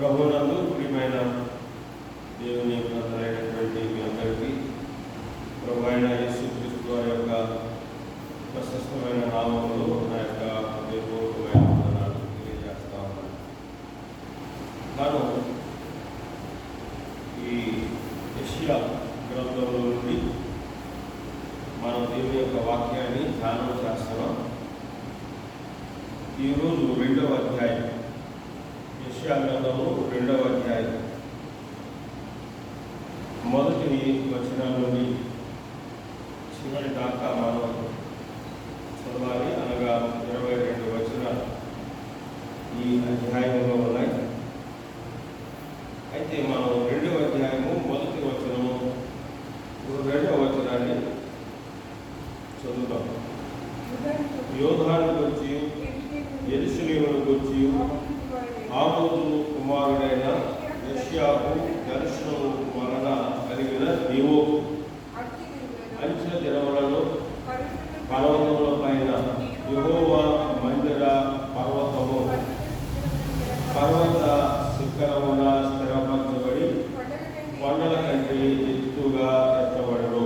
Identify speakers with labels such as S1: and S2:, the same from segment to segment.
S1: ప్రభువునందు ప్రియమైన దేవుని ప్రజలైనటువంటి మీ అందరికీ ప్రభు అయిన యేసుక్రీస్తు వారి యొక్క ప్రశస్తమైన నామములో నా యొక్క హృదయపూర్వకమైన వందనాలు తెలియజేస్తా ఉన్నాను. తాను ఈ యెషయా గ్రంథంలో నుండి మనం దేవుని యొక్క వాక్యాన్ని ధ్యానం చేస్తున్నాం. ఈరోజు 2వ అధ్యాయం, యెషయా గ్రంథము 2వ అధ్యాయం మొదటి వచనం నుండి చివరి దాకా మనం చదవాలి. అనగా 22 వచనాలు ఈ అధ్యాయంలో ఉన్నాయి. అయితే మనం 2వ అధ్యాయము మొదటి వచనము 2వ వచనాన్ని చదువుతాం. యోధాను గురించి, యెరూషలేమును గురించి ఆమోజు కుమారుడైన యెషయాకు దర్శనము వలన కలిగిన నీవోకు అంచె దినములలో పర్వతముల పైన యెహోవా మందిర పర్వతము పర్వత శిఖరమున స్థిరపరచబడి కొండల కంటే ఎత్తుగా ఎత్తబడను.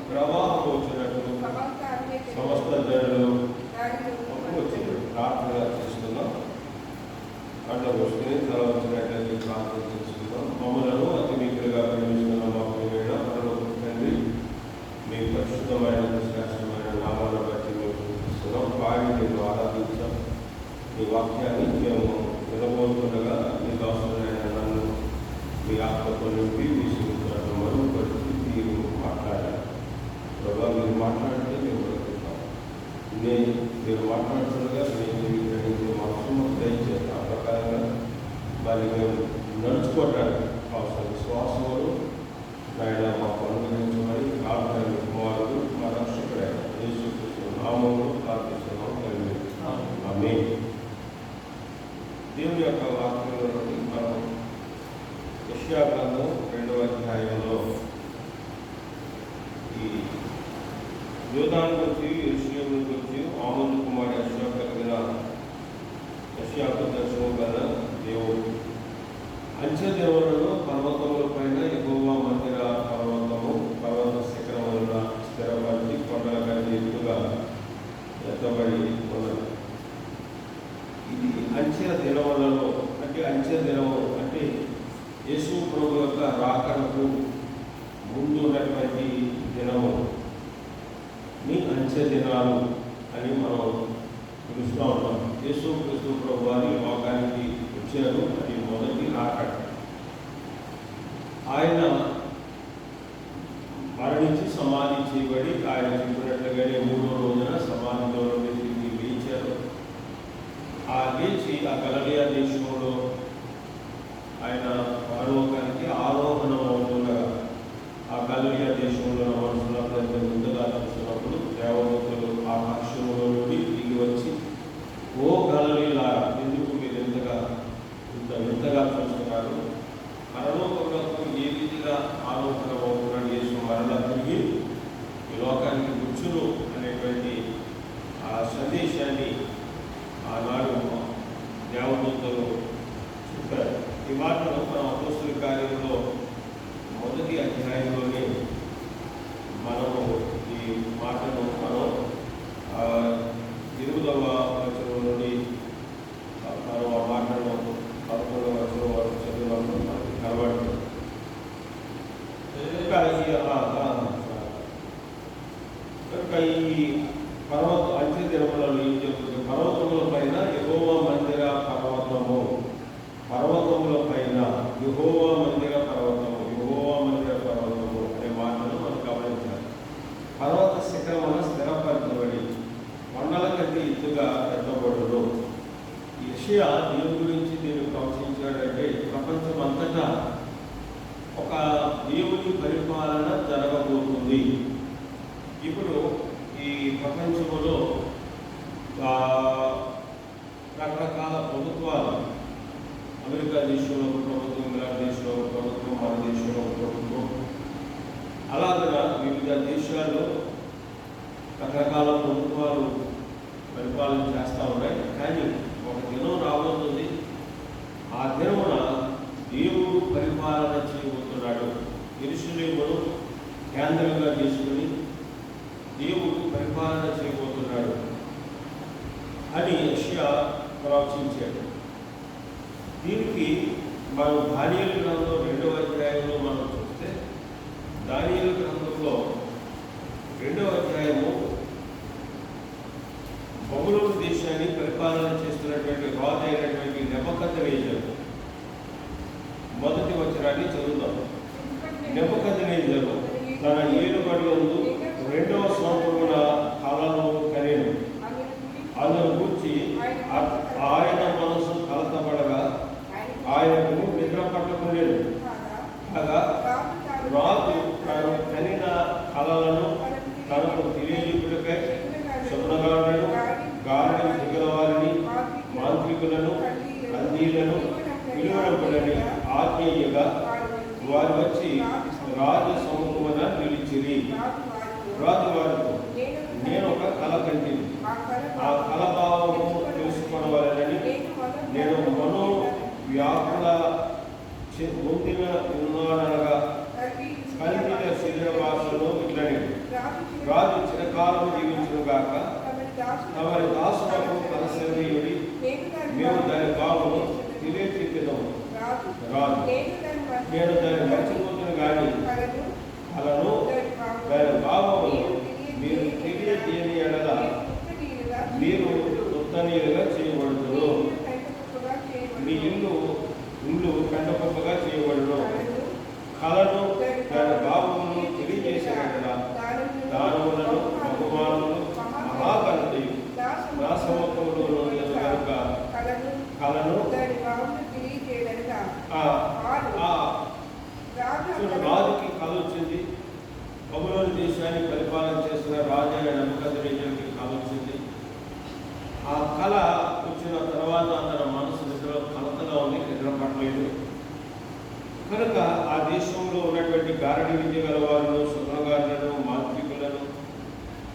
S1: ప్రవాహం వచ్చినట్టు సమస్త జనులు వచ్చింది. ప్రార్థన చేసుకుందాం. అట్లా వస్తుంది తల వచ్చినట్లయితే ప్రార్థన చేసుకుందాం. మమ్మలను అతి మిక్కులుగా ప్రేమిస్తున్న మా ప్రియమైన పరలోక తండ్రి, మీ పరిశుద్ధమైన శ్రేష్టమైన నామాలను బట్టి మేము చూపిస్తున్నాం. వారిని మేము ఆరాధించాం. మీ వాక్యాన్ని మేము వినబోతుండగా మీకు అవసరమైన నన్ను మీ ఆత్మతో నింపి మీ సూచనలను మరుగుపరిచి మీరు మాట్లాడాలి. ప్రభావ మీరు మాట్లాడితే మేము బ్రతుకుతాం. మీరు మాట్లాడుతుండగా మేము గ్రహించే మనసును దయచేసి ఆ ప్రకారంగా మరి మేము నడుచుకోవడానికి అవసరం విశ్వాసములు నాయన మాకు అనుగ్రహించమని ప్రార్థన కుమారుడు మా రక్షకుడైన యేసుక్రీస్తు నామములో ప్రార్థిస్తున్నాం తండ్రి. ఆమేన్. దేవుని యొక్క వాక్యంలో నుండి మనం యెషయా గ్రంథం 2వ అధ్యాయంలో ఈ యోధాను గురించి, యెరూషలేము గురించి ఆమోజు కుమారుడు యెషయా కలిగిన యెషయాకు దర్శనం గల దేవుడు అంచె దేవులలో పర్వతముల పైన యెహోవా మందిర పర్వతము పర్వత శిఖరమున స్థిరపరిచి కొండల కంటే ఎత్తుగా ఎత్తబడి ఉన్నది. ఇది అంచె దినములలో అంటే అంచె దినము అంటే యేసు ప్రభు యొక్క రాకడకు ముందు ఉన్నటువంటి దినము నీ అంచె దినాలు అని మనం పిలుస్తూ ఉంటాం. యేసు క్రీస్తు ప్రభు వారి లోకానికి వచ్చారు. అది మొదటి రాకడ. ఆయన మరణించి సమాధి చేయబడి ఆయన చెప్పినట్లుగానే 3వ రోజున సమాధిలో నుండి తిరిగి లేచారు. ఆ లేచి ఆ గలిలయ దేశంలో ఆయన పరలోకానికి ఆరోహణం అవుతుండగా ఆ గలిలయ దేశంలో మనుషులందరినీ ముందుగా చూసినప్పుడు దేవదూతలు ఆకాశంలో నుండి దిగి వచ్చి, ఓ గలిలయులారా, ఎందుకు మీరు ఇంత వింతగా చూస్తున్నారు? పరలోకములకు ఏ రీతిగా ఆలోచన అవుతున్నాడు యేసు మరలా తిరిగి ఈ లోకానికి వచ్చును అనేటువంటి ఆ సందేశాన్ని ఆనాడు దేవదూతలు చెప్పారు. ఈ మాటను మన అపోస్తలుల కార్యంలో మొదటి అధ్యాయంలోనే మనము ఈ మాటను మనం 8వ వచనం నుండి మనం ఆ మాటను 11వ వచనం వరకు చదివినప్పుడు మనకి కనబడుతుంది. కనుక ఈ పర్వత అంచె దినములలో ఏం చెప్తుంది? పర్వతముల పైన యెహోవా మందిర పర్వతము పర్వతముల పైన యెహోవా మందిర పర్వతము యెహోవా మందిర పర్వతము అనే మాటను మనం గమనించాలి. పర్వత శిఖరమున స్థిరపరచబడి కొండల కంటే ఎత్తుగా ఎత్తబడును. యెషయా దేవుని గురించి నేను ప్రవచించాడంటే ప్రపంచం అంతటా ఒక దేవుని పరిపాలన జరగబోతుంది. ఇప్పుడు ఈ ప్రపంచంలో రకరకాల ప్రభుత్వాలు, అమెరికా దేశంలో ఒక ప్రభుత్వం, ఇంగ్లాండ్ దేశంలో ఒక ప్రభుత్వం, మన దేశంలో ఒక ప్రభుత్వం, అలాగా వివిధ దేశాల్లో రకరకాల ప్రభుత్వాలు పరిపాలన చేస్తూ ఉన్నాయి. కానీ ఒక దినం రాబోతుంది, ఆ దినం యెరూషలేమును కేంద్రంగా చేసుకుని దేవుడు పరిపాలన చేయబోతున్నాడు అని యెషయా ప్రవచించాడు. దీనికి మనం దానియేలు గ్రంథం 2వ అధ్యాయంలో మనం చూస్తే, దానియేలు గ్రంథంలో 2వ అధ్యాయము బబులోను దేశాన్ని పరిపాలన చేస్తున్నటువంటి రాజు అయినటువంటి నెబుకద్నెజరు మొదటి వచనాన్ని చదువుతాం. నెబుకద్నెజరు తన ఏలుబడియందు 2వ సంవత్సరమున కలను కనెను. అందును గూర్చి ఆయన మనసు కలతపడగా ఆయనకు నిద్ర పట్టుకునేది. కాగా రాజు తాను కనిన కలలను తనకు తెలియజేయుటకై స్వప్నగారులను, గారడి దిగల వారిని, మాంత్రికులను, కల్దీలను పిలువనప్పుడని ఆజ్ఞేయగా వారు వచ్చి రాజు సముఖమున నిలిచిరి. రాజు వారితో, నేను ఒక కల కంటిని, ఆ కల భావము తెలుసుకోవాలని నేను మనో వ్యాకుల పొందిన ఉన్నాననగా కల్దీల శరీర భాషలో ఇట్లని, రాజు చిరకాలం జీవించును గాక, తమరి దాసులకు కలసెయ్యుడి, మేము దాని భావము తెలియచెప్పెదము. రాజు, నేను దాన్ని మర్చిపోతును కానీ కలను దాని భావమును మీరు తెలియజేయని ఎడల మీరు ఉత్తనీయులుగా చేయబడుతురు, మీ ఇల్లు కండపొప్పగా చేయబడును. కలను దాని భావమును తెలియజేసేట దానములను, బహుమానములు, మహాగణతయు నా సముఖంలో కనుక కలను రాజుకి కళ వచ్చింది. బబులోను దేశాన్ని పరిపాలన చేస్తున్న రాజు అయిన నెబుకద్నెజరుకి కళ వచ్చింది. ఆ కళ వచ్చిన తర్వాత తన మనసు నిద్ర కలతగా ఉంది, నిద్ర పట్టలేదు. కనుక ఆ దేశంలో ఉన్నటువంటి గారడి విద్య గలవారును, స్వప్నగారులను, మాంత్రికులను,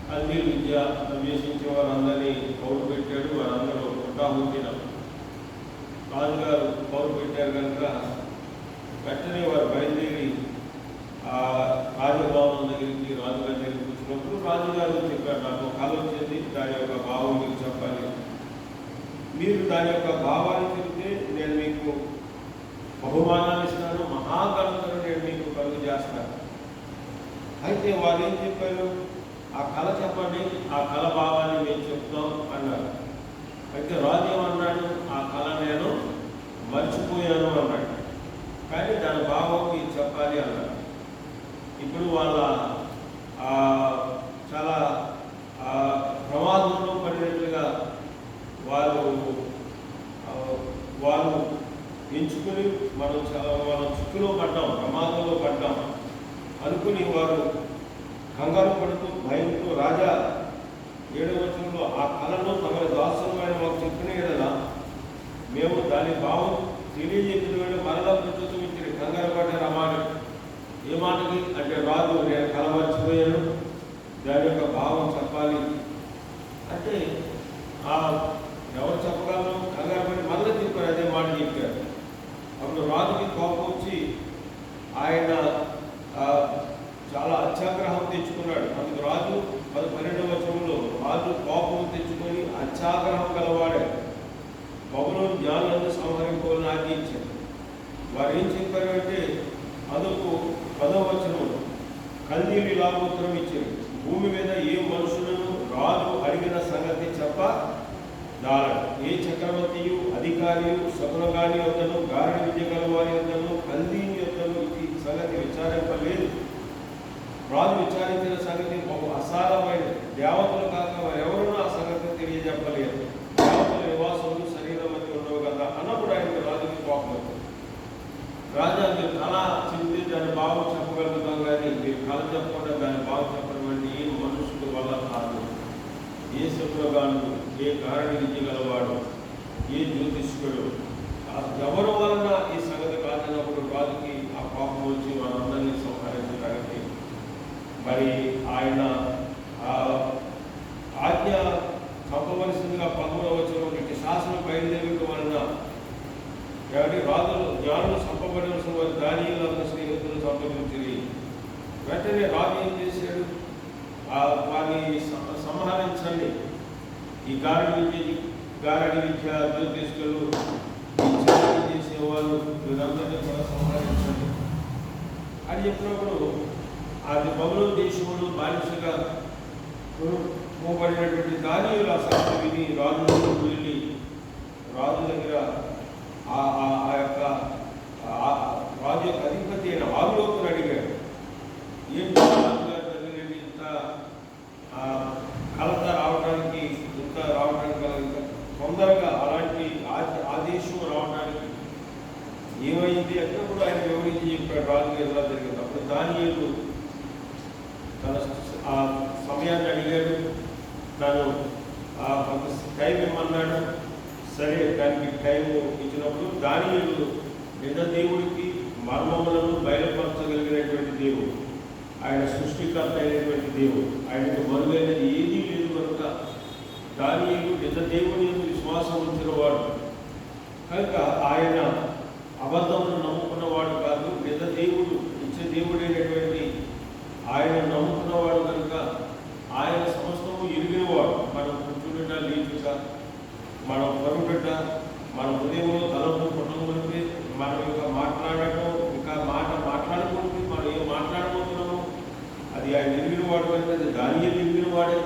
S1: కల్దీల విద్య అభ్యసించే వారందరినీ పౌరు పెట్టాడు. వారందరూ పుట్టాహుతిన రాజుగారు పౌరు పెట్టారు కనుక వెంటనే వారు బయలుదేరి ఆ రాజభవనం దగ్గరికి రాజుగారి దగ్గరికి వచ్చినప్పుడు రాజుగారు చెప్పారు, నాకు కళ వచ్చింది, దాని యొక్క భావం మీకు చెప్పాలి. మీరు దాని యొక్క భావాన్ని చెప్తే నేను మీకు బహుమానాలు ఇస్తాను, మహాగణతను నేను మీకు కలుగు చేస్తాను. అయితే వారు ఏం చెప్పారు, ఆ కళ చెప్పండి, ఆ కళ భావాన్ని మేము చెప్తాం అన్నారు. అయితే రాజు ఏమన్నాడు, ఆ కళ నేను మర్చిపోయాను అన్నాడు, కానీ దాని భావం మీరు చెప్పాలి అన్నాడు. ఇప్పుడు వాళ్ళ చాలా ప్రమాదంలో పడినట్లుగా వాళ్ళు ఎంచుకుని మనం చిక్కులో పడ్డాం, ప్రమాదంలో పడ్డాం అనుకుని వారు కంగారు పడుతూ భయంతో, రాజా 7వ వచనంలో ఆ కళను తమ దాసులమైన మాకు చెప్పిన ఎడలా మేము దాని భావం తెలియజేసిన మరలా ప్రస్తుతం ఇచ్చిన కంగారు పడ్డారు. ఆ మాట ఏ మాటకి అంటే, రాజు నేను కళ మర్చిపోయాను, దాని యొక్క భావం చెప్పాలి అంటే ఎవరు చెప్పగలరు, కంగారు పడి మరలా చెప్పారు, అదే మాట చెప్పారు. అప్పుడు రాజుకి కోపం వచ్చి ఆయన చాలా అత్యాగ్రహం తెచ్చుకున్నాడు. అందుకు రాజు 12వ వచనంలో రాజు కోపం తెచ్చుకొని అత్యాగ్రహం గలవాడే బబులోను జ్ఞానులను సంహరించుకోవాలని ఆజ్ఞించారు. వారు ఏం చెప్పారు అంటే, అందుకు 10వ వచనంలో కల్దీలు ఇలా ఉత్తరం ఇచ్చారు, భూమి మీద ఏ మనుషులను రాజు అడిగిన సంగతి చెప్ప దారడు, ఏ చక్రవర్తియు, అధికారియు, స్వప్నగాని వద్దను, గారడి విద్య గలవారి వద్దను, కల్దీని వద్దను ఈ సంగతి విచారింపలేదు. రాజు విచారించిన సంగతి బహు అసారమైన, దేవతలు కాక ఎవరునూ ఆ సంగతి తెలియజెప్పలేదు. దేవతల నివాసములు శరీరం మధ్య ఉండవు కదా అన్నప్పుడు ఆయనకు రాజుకి కోపం వచ్చింది. రాజా, మీరు కళ చెప్తే దాని భావం చెప్పగలుగుతాం, కానీ మీరు కళ చెప్పకుండా దాని భావం చెప్పడం అంటే ఏ మనుషుల వల్ల కాదు. ఏ శత్రుగాను, ఏ గారడి విద్య గలవాడు, ఏ జ్యోతిష్కుడు, ఎవరి వలన ఈ సంగతి కాదన్నప్పుడు రాజుకి ఆ కోపం వచ్చి వారందరినీ సంహరించడానికి మరి ఆయన ఆజ్ఞ చంపవలసిందిగా 11వ వచనంలో శాసనం బయలుదేరడం వలన కాబట్టి రాజులు జ్ఞానులు చంపబడవలసిన వారు దానియేలు అతని స్నేహితులు సంప్రదించి వెంటనే రాజు ఏం చేశాడు? వారిని సంహరించండి, ఈ గారడి విద్య జ్యోతిష్కులు చేసేవాళ్ళు వీరందరినీ కూడా సంహరించండి అని చెప్పినప్పుడు అది బబులోను దేశంలో బానిసగా మోబడినటువంటి దానియేలు ఆ సంగతి విని రాజు వెళ్ళి రాజు దగ్గర రాజు యొక్క అధిపతి అయిన ఆలోకను అడిగాడు. ఏంటి రాజుగారి దగ్గర ఇంత కలత రావడానికి, ఇంత రావడానికి తొందరగా అలాంటి ఆదేశం రావడానికి ఏమైంది అంటే కూడా ఆయన వివరించి చెప్పాడు రాజుగారు ఎలా జరిగింది. అప్పుడు దానియేలు తన ఆ సమయాన్ని అడిగాడు, తను కొంత టైం ఇమ్మన్నాడు. సరే, దానికి టైం ఇచ్చినప్పుడు దానియేలు నిజ దేవుడికి మర్మములను బయలుపరచగలిగినటువంటి దేవుడు, ఆయన సృష్టికర్త అయినటువంటి దేవుడు, ఆయనకు మరుగైనది ఏదీ లేదు కనుక దానియేలు నిజ దేవుని విశ్వాసం ఉంచినవాడు కనుక ఆయన అబద్ధమును నమ్ముకున్నవాడు కాదు, నిజ దేవుడు నిత్య దేవుడైనటువంటి ఆయన నమ్ముకున్నవాడు కనుక ఆయన సమస్తము ఎరిగినవాడు. మనం కూర్చుంట లేచుట, మనం పరుగుట, మన హృదయంలో తలంపు కుటుంబంలో మనం ఇంకా మాట్లాడటం, ఇంకా మాట్లాడుకుంటే మనం ఏం మాట్లాడబోతున్నాము అది ఆయన ఎరిగినవాడు అంటే అది దానియేలు ఎరిగినవాడే.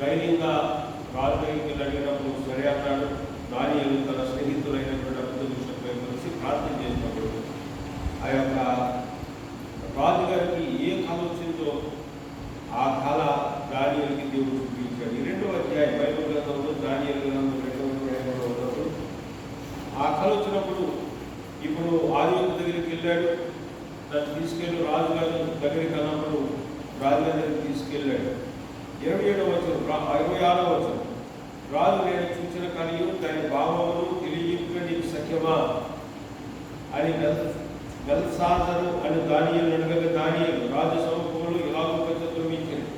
S1: ధైర్యంగా రాజు దగ్గరికి అడిగినప్పుడు సరే అన్నాడు. దానియేలు తన స్నేహితులైనటువంటి అబద్ధులపై కలిసి ప్రార్థన చేసినప్పుడు ఆ యొక్క రాజుగారికి ఏ కళ వచ్చిందో ఆ కళ దానియేలుకి దేవుడు చూపించాడు. ఈ 2వ అధ్యాయం బైబిల్ గ్రంథంలో దానియేలు గ్రంథం 2వ అధ్యాయంలో ఉన్నప్పుడు ఆ కళ వచ్చినప్పుడు ఇప్పుడు ఆదియోగు దగ్గరికి వెళ్ళాడు. దాన్ని తీసుకెళ్ళి రాజుగారి దగ్గరికి అన్నప్పుడు రాజుగారి దగ్గరికి తీసుకెళ్ళాడు. 27వ వచనం 26వ వచనం రాజు నేను చూసిన కలియు దాని భావమును తెలియజెప్పుగా నీకు సఖ్యమా అని బెల్షాజరు అని దానియేలు అడగగా దానియేలు రాజు సమూహంలో ఇలాగూ ప్రచురించింది.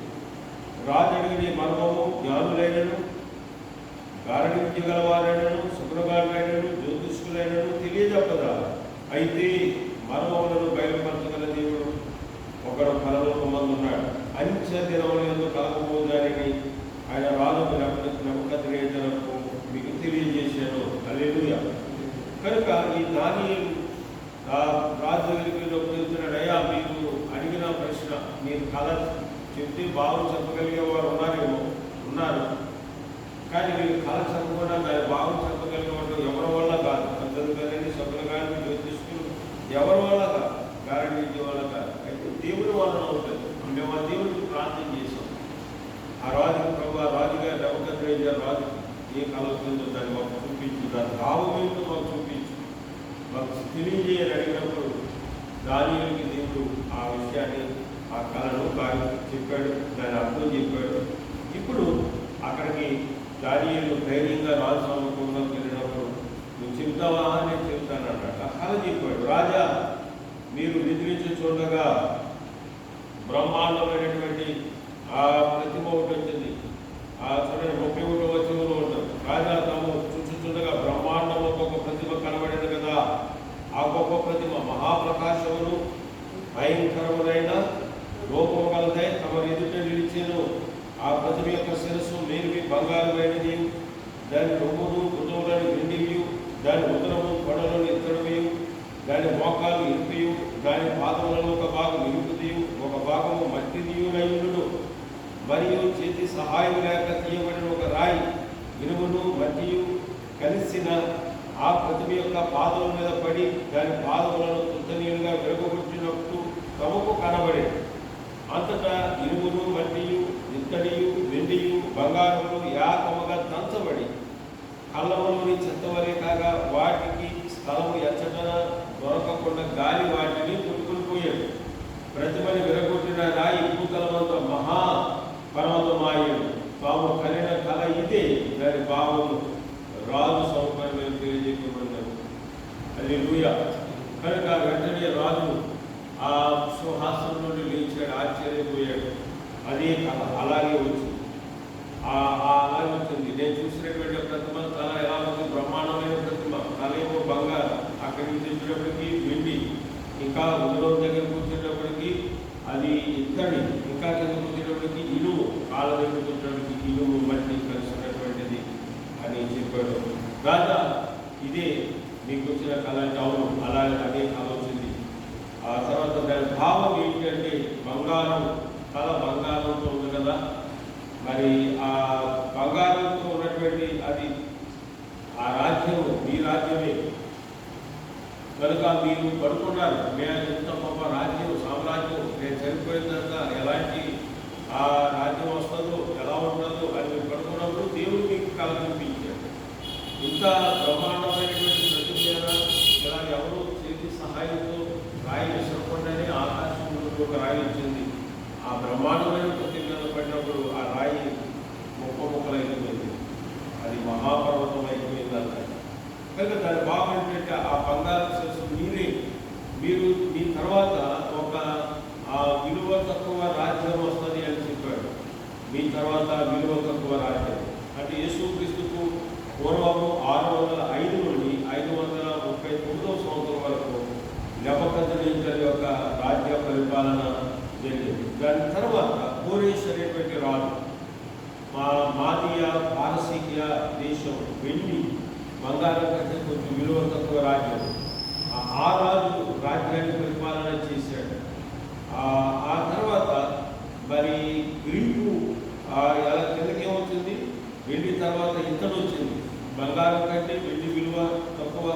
S1: రాజు అడిగిన మర్మము జ్ఞానులైనను, గారడి విద్య గలవారైనను, శుభ్రగారులైనను, జ్యోతిష్కులైనను తెలియజెప్పదా. అయితే మర్మములను బయలుపరచగల దేవుడు ఒకడు పరలోకమందు ఉన్నాడు. అంచె దినములందు కలగబోదానని ఆయన రాజుకు నెబుకద్నెజరుకు మీకు తెలియజేశాను. హల్లెలూయా. కనుక ఈ దానియేలు రాజు దగ్గరికి చెప్తున్నాడు, అయ్యా మీరు అడిగిన ప్రశ్న, మీరు కళ చెప్తే బాగు చెప్పగలిగేవారు ఉన్నారు, కానీ మీరు కళ చెప్పకుండా దాన్ని బాగు చెప్పగలిగేవాడు ఎవరి వల్ల కాదు. అందరూ కానీ సభ్యులు కానీ జ్యోతిష్కులు ఎవరి వల్ల కాదు, గారడి విద్య వల్ల కాదు, అయితే దేవుని వలన ఉంటుంది. మేము ఆ దేవుడికి ప్రార్థన చేసాం. ఆ రాజుకి ప్రభు రాజుగారి నెబుకద్నెజరు రాజుకి ఏ కళ వచ్చిందో దాన్ని మాకు చూపించు, దాని భావం ఏంటో మాకు చూపించు, మాకు తెలియజేయని అడిగినప్పుడు దానియేలుకి దేవుడు ఆ విషయాన్ని, ఆ కళను చెప్పాడు, దాని అర్థం చెప్పాడు. ఇప్పుడు అక్కడికి దానియేలు ధైర్యంగా రాజు సమూహంలోకి వెళ్ళినప్పుడు నువ్వు చెప్తావా అని నేను చెప్తాను అన్నాడు. ఆ కళ చెప్పాడు. రాజా, మీరు నిద్రించి చూడగా బ్రహ్మాండమైనటువంటి ఆ ప్రతిమ ఒకటి వచ్చింది. చూడండి 31వ వచనంలో ఉంటుంది. రాజా తాము చూచుచుండగా బ్రహ్మాండంలో ఒక ప్రతిమ కనబడింది కదా. ఆ గొప్ప ప్రతిమ మహాప్రకాశమును భయంకరములైన రూపము కలదై తమ ఎదుట నిలిచెను. ఆ ప్రతిమ యొక్క శిరస్సు మేలువి బంగారమైనది, దాని రొమ్మును భుజములను వెండియు, దాని ఉదరము కొడలను ఇత్తడియు, దాని మోకాలు ఇరుపియు, దాని పాదములను ఒక భాగం ఇరుపుదియు, ఒక భాగము మట్టిదియునయుడు, మరియు చేతి సహాయం లేక తీయబడిన ఒక రాయి, ఇనుమును మట్టియు కలిసిన ఆ ప్రతిమ యొక్క పాదముల మీద పడి దాని పాదములను తుత్తనీయులుగా విరగొట్టినట్టు తమకు కనబడే. అంతటా ఇనుమును మట్టియు ఇత్తడియు వెండియు బంగారములు యాకముగా దంచబడి కళ్ళములోని చెత్తవలే కాగా వాటికి స్థలము ఎచ్చటన దొరకకుండా గాలి వాటిని కొట్టుకుని పోయాడు. ప్రతిమని విరగొట్టిన రాయి భూతలమంత మహా పర్వతమాయుడు. తాము కలిగిన కళ ఇదే, దాని భావము రాజు సౌకర్యం తెలియజేయమన్నారు. హల్లెలూయా. కనుక వెంటనే రాజు ఆ సింహాసనం నుండి లేచాడు, ఆశ్చర్యపోయాడు. అదే కళ అలాగే వచ్చింది. అలాగే వచ్చింది. నేను చూసినటువంటి ప్రతిమ కళ ఎలా ఉంది? బ్రహ్మాండమైన ప్రతిమ. కళ వచ్చేటప్పటికి వెండి, ఇంకా ఉదరం దగ్గరకు వచ్చేటప్పటికి అది ఇత్తడి, ఇంకా కిందకు వచ్చేటప్పటికి ఇనుము, కాళ్ళ దగ్గరకు వచ్చేటప్పటికి ఇనుము మట్టి కలిసినటువంటిది అని చెప్పాడు. రాజా ఇదే మీకు వచ్చిన కళ అంటే అవును అలాగే అదే కళ వచ్చింది. ఆ తర్వాత దాని భావం ఏంటంటే బంగారం, కళ బంగారంతో ఉంది కదా, మరి ఆ బంగారంతో ఉన్నటువంటి అది ఆ రాజ్యం మీ రాజ్యమే కనుక మీరు పడుకున్నారు. నేను ఎంత గొప్ప రాజ్యం సామ్రాజ్యం, నేను చనిపోయిన తర్వాత ఎలాంటి ఆ రాజ్యం వస్తుందో ఎలా ఉంటుందో అని మీరు పడుకున్నప్పుడు దేవుడు మీకు కళ కనిపించాడు. ఇంత బ్రహ్మాండమైనటువంటి ప్రతిజ్ఞ ఇలా ఎవరు చేతి సహాయంతో రాయి విసరకుండానే ఆకాశంలో ఒక రాయి వచ్చింది. ఆ బ్రహ్మాండమైన ప్రతిజ్ఞలు పడినప్పుడు ఆ రాయి ముక్కలైపోయింది, అది మహాపర్వతం అయిపోయింది అన్నమాట. కనుక దాని భావం ఏంటంటే ఆ బంగారు శిరస్సు మీరు మీ తర్వాత ఒక ఆ విలువ తక్కువ రాజ్యం వస్తుంది అని చెప్పాడు. మీ తర్వాత విలువ తక్కువ రాజ్యం అంటే యేసుక్రీస్తుకు పూర్వము 605 నుండి 539వ సంవత్సరం వరకు నెబుకద్నెజరు యొక్క రాజ్య పరిపాలన జరిగింది. దాని తర్వాత కోరేష్ అనేటువంటి రాజు మాదియా పారసీకియా దేశం వెండి బంగారం కంటే కొంచెం విలువ తక్కువ రాజ్యం. ఆ రాజు రాజ్యాన్ని పరిపాలన చేశాడు. ఆ తర్వాత మరి గ్రీకు ఎలా కిందకేమవుతుంది, వెండి తర్వాత ఇత్తడి వచ్చింది. బంగారం కంటే వెండి విలువ తక్కువ,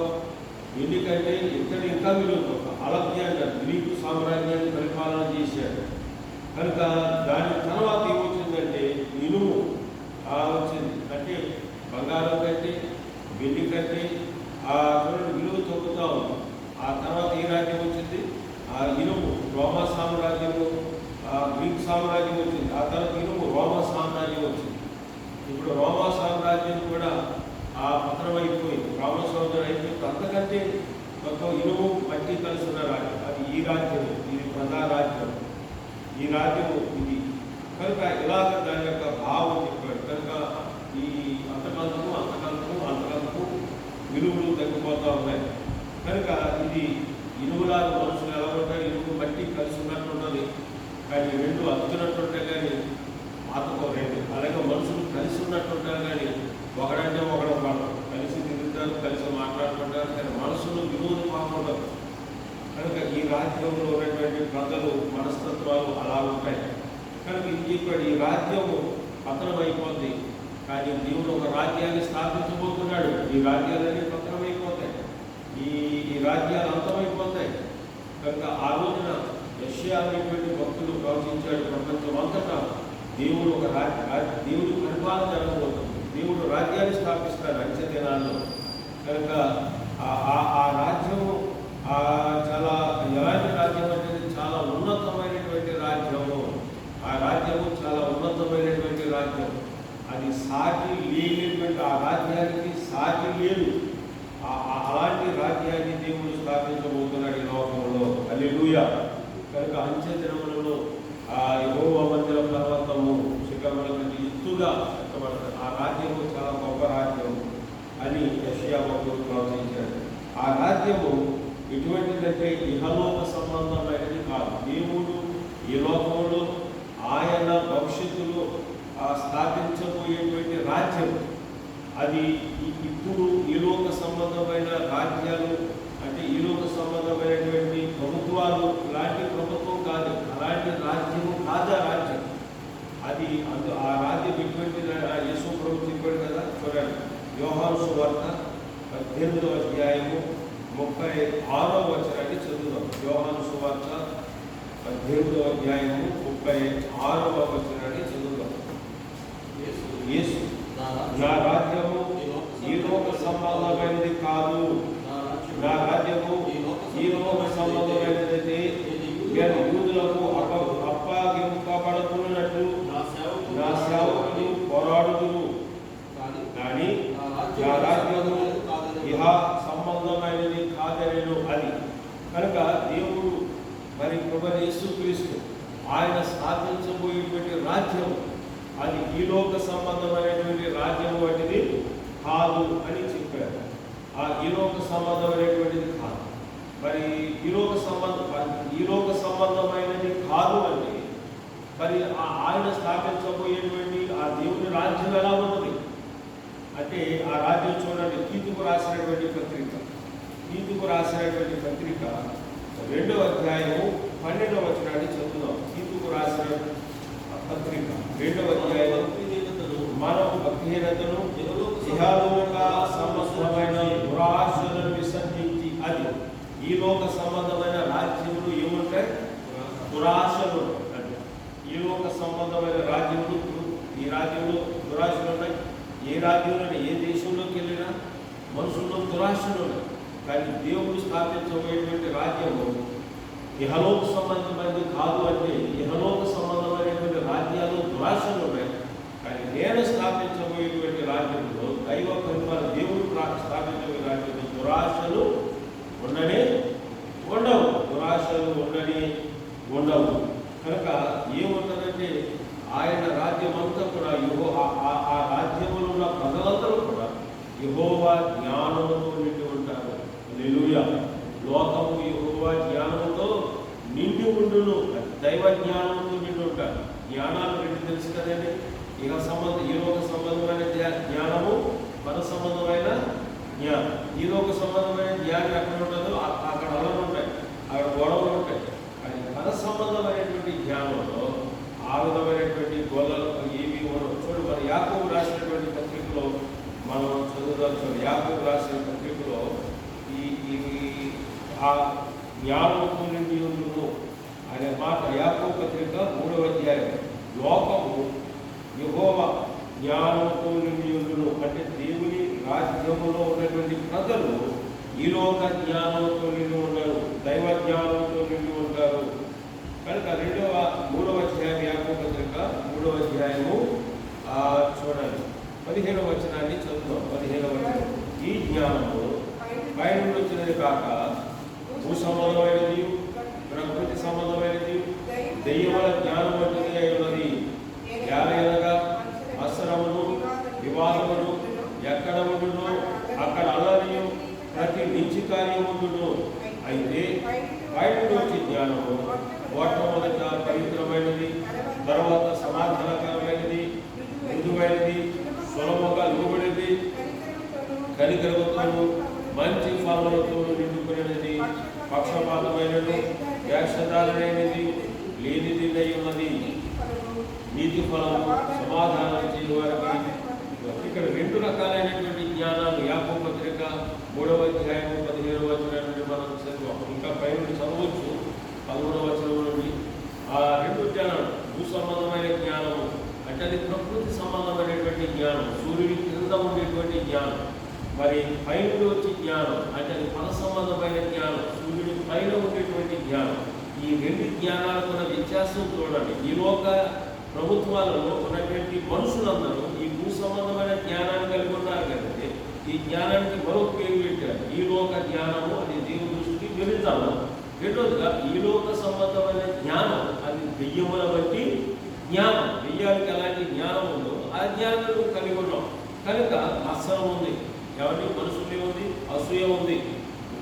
S1: వెండి కంటే ఇత్తడి ఇంకా విలువ తక్కువ. అలెగ్జాండర్ గ్రీకు సామ్రాజ్యాన్ని పరిపాలన చేశాడు. కనుక దాని తర్వాత ఏమొచ్చిందంటే ఇనుము వచ్చింది. అంటే బంగారం కంటే వెండి కంటే ఆ విలువ తగ్గుతూ ఉంది. ఆ తర్వాత ఈ రాజ్యం వచ్చింది, ఆ ఇనుము రోమా సామ్రాజ్యము, గ్రీక్ సామ్రాజ్యం వచ్చింది. ఆ తర్వాత ఇనుము రోమా సామ్రాజ్యం వచ్చింది. ఇప్పుడు రోమా సామ్రాజ్యం కూడా ఆ పత్రమైపోయింది, రోమా సామ్రాజ్యం అయిపోయింది. అంతకంటే మొత్తం ఇనుము మట్టి కలిసిన రాజ్యం అది ఈ రాజ్యం, ఇది ప్రజా రాజ్యం, ఈ రాజ్యము ఇది. కనుక ఇలాగ దాని యొక్క భావం చెప్పాడు. కనుక ఈ అంతకంతము విలువలు తగ్గిపోతూ ఉన్నాయి. కనుక ఇది ఇనుములాగా మనుషులు ఎలా ఉంటారు, ఇనుము మట్టి కలిసి ఉన్నట్టుంటుంది, కానీ రెండు అద్దునట్టుంటే కానీ మాతకు రెండు. అలాగే మనుషులు కలిసి ఉన్నట్టుంటారు కానీ ఒకడంటే ఒకడు కలిసి తిరుగుతారు, కలిసి మాట్లాడుతుంటారు, కానీ మనసులు విలువలు బాగుండదు. కనుక ఈ రాజ్యంలో ఉన్నటువంటి ప్రజలు మనస్తత్వాలు అలా ఉంటాయి. కనుక ఇప్పుడు ఈ రాజ్యము పతనమైపోతుంది, కానీ దేవుడు ఒక రాజ్యాన్ని స్థాపించబోతున్నాడు. ఈ రాజ్యాలన్నీ పతనమైపోతాయి, ఈ రాజ్యాలు అంతమైపోతాయి. కనుక ఆ రోజున యెషయా అనేటువంటి భక్తులు ప్రవచించాడు, ప్రపంచం అంతటా దేవుడు ఒక దేవుడు పరిపాలన జరగబోతుంది, దేవుడు రాజ్యాన్ని స్థాపిస్తాడు అంచె దినాల్లో. కనుక ఆ రాజ్యము చాలా ఎలాంటి రాజ్యం అంటే చాలా ఉన్నతమైనటువంటి రాజ్యము. ఆ రాజ్యము చాలా ఉన్నతమైనటువంటి రాజ్యం, అది సాటి లేనటువంటి, ఆ రాజ్యానికి సాటి లేదు. అలాంటి రాజ్యాన్ని దేవుడు స్థాపించబోతున్నాడు ఈ లోకంలో. హల్లెలూయా. కనుక అంచె దినములలో యెహోవా మందిర పర్వతము శిఖరములకు ఎత్తుగా కట్టబడుతుంది. ఆ రాజ్యము చాలా గొప్ప రాజ్యం అని యెషయా భక్తుడు ప్రవచించాడు. ఆ రాజ్యము ఎటువంటిదంటే ఇహలోక సంబంధమైనది కాదు. దేవుడు ఈ లోకంలో ఆయన భవిష్యత్తులో స్థాపించబోయేటువంటి రాజ్యం అది ఇప్పుడు ఈ లోక సంబంధమైన రాజ్యాలు అంటే ఈ లోక సంబంధమైనటువంటి ప్రభుత్వాలు ఇలాంటి ప్రభుత్వం కాదు, అలాంటి రాజ్యము కాదు. ఆ రాజ్యం అది ఆ రాజ్యం ఎటువంటి యేసు ప్రభు చెప్పాడు కదా, చూడండి యోహాను సువార్త 18వ అధ్యాయము 36వ వచనాన్ని చదువుదాం. యోహాను సువార్త 18వ అధ్యాయము 36వ వచనాన్ని చదువుదాం. యేసు నా రాజ్యము ఈ లోక సంబంధమైనది కాదు, నా రాజ్యము ఈ లోక సంబంధమైనదైతే నేను యూదులకు అప్పగింపబడుతున్నట్టు నా సేవకులు పోరాడుదురు, కానీ నా రాజ్యము ఇహ సంబంధమైనది కాదనేను అది. కనుక దేవుడు మరి ప్రభువైన యేసుక్రీస్తు ఆయన స్థాపించబోయేటువంటి రాజ్యం అది ఈ లోక సంబంధమైనటువంటి రాజ్యం వంటిది కాదు అని చెప్పారు. ఈ లోక సంబంధమైనటువంటిది కాదు. మరి ఈ లోక సంబంధమైనది కాదు అంటే మరి ఆయన స్థాపించబోయేటువంటి ఆ దేవుని రాజ్యం ఎలా ఉన్నది అంటే ఆ రాజ్యం చూడండి. తీతుకు రాసినటువంటి పత్రిక 2వ అధ్యాయము 12వ వచనాన్ని చదువుదాం. తీతుకు రాసిన పత్రిక 2వ అధ్యాయం. మనం భక్తిహీనతను ఇహలోక సంబంధమైన దురాశలను విసర్జించి అది ఈ లోక సంబంధమైన రాజ్యములు ఏముంటాయి? దురాశలు. అంటే ఈ లోక సంబంధమైన రాజ్యములు, ఈ రాజ్యంలో దురాశలు ఉన్నాయి. ఏ రాజ్యంలో ఏ దేశంలోకి వెళ్ళినా మనుషుల్లో దురాశలు ఉన్నాయి. కానీ దేవుడు స్థాపించబోయేటువంటి రాజ్యము ఇహలోక సంబంధమైనది కాదు. అంటే ఇహలోక సంబంధమైనటువంటి రాజ్యాలు దురాశలు ఉన్నాయి. కానీ నేను స్థాపించబోయేటువంటి రాజ్యంలో దైవ పరిపాలన దేవుడు స్థాపించబోయే రాజ్యంలో దురాశలు ఉండవు. కనుక ఏముంటుందంటే ఆయన రాజ్యం అంతా కూడా ఆ రాజ్యంలో ఉన్న ప్రజలందరూ కూడా యెహోవా జ్ఞానముతో నిండి ఉంటారు. హల్లెలూయా. లోకము యెహోవా జ్ఞానముతో నిండి ఉండును. దైవ జ్ఞానంతో నిండి ఉంటారు. జ్ఞానాలు రెండు తెలుసు కదండి. ఈ లోక సంబంధమైన జ్ఞానము, పర సంబంధమైన జ్ఞానం. ఈ లోక సంబంధమైన జ్ఞానం ఎక్కడ ఉంటుందో అక్కడ అలలు ఉంటాయి, అక్కడ గొడవలు ఉంటాయి. కానీ పర సంబంధమైనటువంటి జ్ఞానంలో ఆ విధమైనటువంటి గొల్లలు ఏవి ఉండవు. చూడు, మన యాకోబు రాసినటువంటి పత్రికలో మనం చదువుదాం. యాకోబు రాసిన పత్రికలో ఆ జ్ఞానంతో నిండి ఉండును అనే మాట యాకోబు పత్రిక 3వ అధ్యాయం. లోకము యెహోవా జ్ఞానంతో నిండి ఉండును అంటే దేవుని రాజ్యములో ఉన్నటువంటి ప్రజలు ఈ లోక జ్ఞానంతో నిండి ఉండరు, దైవ జ్ఞానంతో నిండి ఉంటారు. కనుక 3వ అధ్యాయం యాకోబు పత్రిక 3వ అధ్యాయము చూడండి 15వ వచనాన్ని చదువుతాం. 15వ వచనం. ఈ జ్ఞానము పై నుండి వచ్చినది కాక భూ సంబంధమైనది, ప్రకృతి సంబంధమైనది, దెయ్యముల జ్ఞానం వంటిది అయి ఉన్నది. ఏలయనగా అసరమును, వివాదమును ఎక్కడ ఉండును అక్కడ అల్లరియు ప్రతి నీచి కార్యముండును. అయితే బయటకు వచ్చే జ్ఞానము మొట్టమొదట పవిత్రమైనది, తర్వాత సమాధానకరమైనది, మృదువైనది, సులభంగా లోబడినది, కనికరముతోను మంచి ఫలములతో నిండుకునేది, పక్షపాతమైనది, వేషధారణైనది, లేనిది అయి ఉన్నది. నీతి ఫలము సమాధానం చేయవారికి. ఇక్కడ 2 రకాలైనటువంటి జ్ఞానాలు యాకోబు పత్రిక 3వ అధ్యాయం 15వ వచనం నుండి మనం చదువు. ఇంకా పై నుండి చదవచ్చు 11వ వచనం నుండి. ఆ 2 జ్ఞానాలు భూ సంబంధమైన జ్ఞానము అంటే అది ప్రకృతి సంబంధమైనటువంటి జ్ఞానం, సూర్యుడి క్రింద ఉండేటువంటి జ్ఞానం. మరి పై నుండి వచ్చే జ్ఞానం అంటే అది పర సంబంధమైన జ్ఞానం, సూర్యుడి పైన ఉండేటువంటి జ్ఞానం. ఈ 2 జ్ఞానాలకు ఉన్న వ్యత్యాసం చూడండి. ఈ లోక ప్రభుత్వాలలో ఉన్నటువంటి మనుషులందరూ ఈ భూ సంబంధమైన జ్ఞానాన్ని కలిగి ఉన్నారు కదండి. ఈ జ్ఞానానికి మరొక పేరు పెట్టారు, ఈ లోక జ్ఞానము. అది దేవుని దృష్టికి విరుద్ధము. రెండోదిగా ఈ లోక సంబంధమైన జ్ఞానం అది దెయ్యముల బట్టి జ్ఞానం. దెయ్యానికి ఎలాంటి జ్ఞానం ఉందో ఆ జ్ఞానం కలిగి ఉన్నాం. కనుక అసలు ఉంది, ఎవరి మనుషులే ఉంది, అసూయ ఉంది,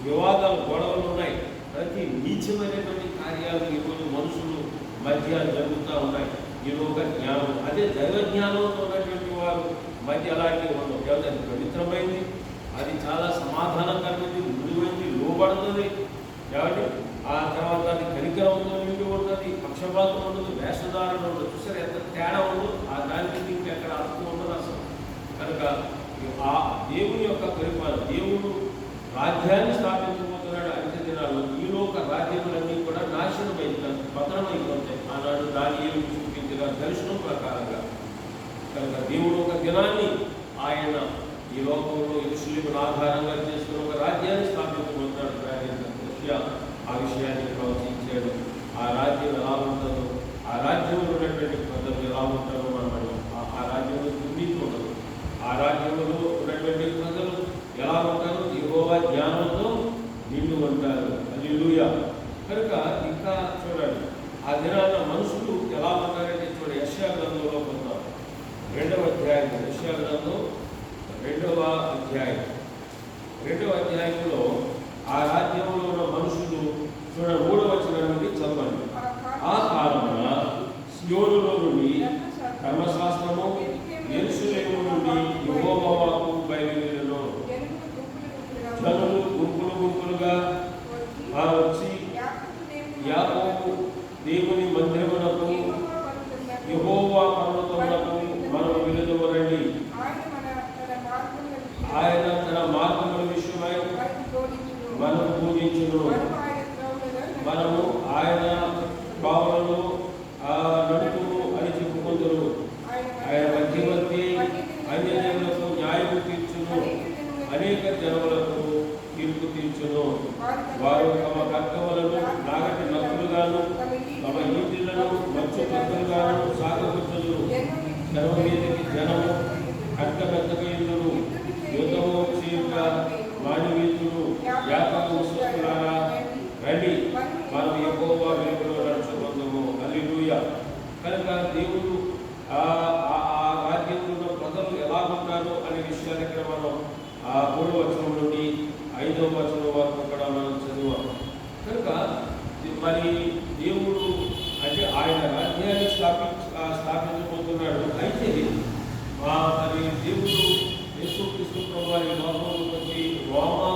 S1: వివాదాలు, గొడవలు ఉన్నాయి. ప్రతి నీచమైనటువంటి కార్యాలు ఈరోజు మనుషులు మధ్య జరుగుతూ ఉన్నాయి. ఈ లోక జ్ఞానం అదే దైవ జ్ఞానంతో ఉన్నటువంటి వారు మధ్య అలాంటివి ఉండవు. ఎవరి అది పవిత్రమైంది, అది చాలా సమాధానకరమైనది, మృదువైంది, లోబడుతుంది. కాబట్టి ఆ తర్వాత అది కనికరంతో నిండి ఉంటుంది, పక్షపాతం ఉండదు, వేషధారణ ఉండదు. చూసారు ఎంత తేడా ఉండదు. ఆ దానికి ఇంకెక్కడ అర్థం ఉండదు అసలు. కనుక ఆ దేవుని యొక్క పరిపాలన, దేవుడు రాజ్యాన్ని స్థాపించబోతున్నాడు. అంత్య దినాల్లో ఈ లోక రాజ్యములన్నీ కూడా నాశనమైపోతాయి, పతనమైపోతాయి. ఆనాడు దానియేలు చూపించిన దర్శనం ప్రకారంగా. కనుక దేవుడు ఒక దినాన్ని ఆయన ఈ లోకంలో యెరూషలేమును ఆధారంగా చేసుకుని ఒక రాజ్యాన్ని స్థాపించబోతున్నాడు. ఆ విషయాన్ని ప్రవచించాడు. ఆ రాజ్యం ఎలా ఉంటుందో, ఆ రాజ్యంలో ఉన్నటువంటి ప్రజలు ఎలా ఉంటారో మనం ఆ రాజ్యంలో దుర్నీతి ఉండదు. ఆ రాజ్యంలో ఉన్నటువంటి ప్రజలు ఎలా ఉంటారు? యెహోవా జ్ఞానంతో నిండి ఉంటారు. హల్లెలూయా. కనుక ఇంకా చూడండి, ఆ దినాన మనుషులు ఎలా ఉంటారంటే చూడండి, యెషయా గ్రంథంలో పొందాం 2వ అధ్యాయం. యెషయా గ్రంథం 2వ అధ్యాయం. 2వ అధ్యాయంలో ఆ రాజ్యంలో ఉన్న మనుషులు చూడండి 3వ వచనం నుండి చదవండి. ఆ కాలమున సియోనులో నుండి ధర్మశాస్త్రము, యెరూషలేము నుండి యెహోవా వాక్కు బయలుదేరెను. జనులు గుంపులు గుంపులుగా వచ్చి యాకోబు దేవుని మందిరమునకు యెహోవా పర్వతమునకు మనము వెలుదుమనండి. ఆయన తన మార్గముల విషయమై మనము పూజించును. మనము ఆయన భావనలు నడుపును అని చెప్పుకుందురు. ఆయన మధ్యవర్తి అన్యజనులకు న్యాయము తీర్చును, అనేక జనములకు తీర్పు తీర్చును. వారు తమ కర్కములను నాగటి నక్కులుగాను తమ ఈటిలను మంచు కత్తులుగాను సాగబుచ్చుదురు. జనం మీదకి జనము కట్టబెద్దకయుదురు. యుద్ధము చేయుట మానివీతులు. యాకోబు వంశస్థులారా రండి, మనం యెహోవా వెలుగులో నడుచుకుందాము. హల్లెలూయా. కనుక దేవుడు ఆ రాజ్యంలో ప్రజలు ఎలా ఉంటారు అనే విషయాన్ని ఇక్కడ మనం 3వ వచనం నుండి 5వ వచనం వరకు కూడా మనం చదివాం. కనుక మరి దేవుడు అంటే ఆయన రాజ్యాన్ని స్థాపించబోతున్నాడు. అయితే మరి దేవుడు యేసుక్రీస్తు ప్రభువారి లోకంలోకి వచ్చి రోమా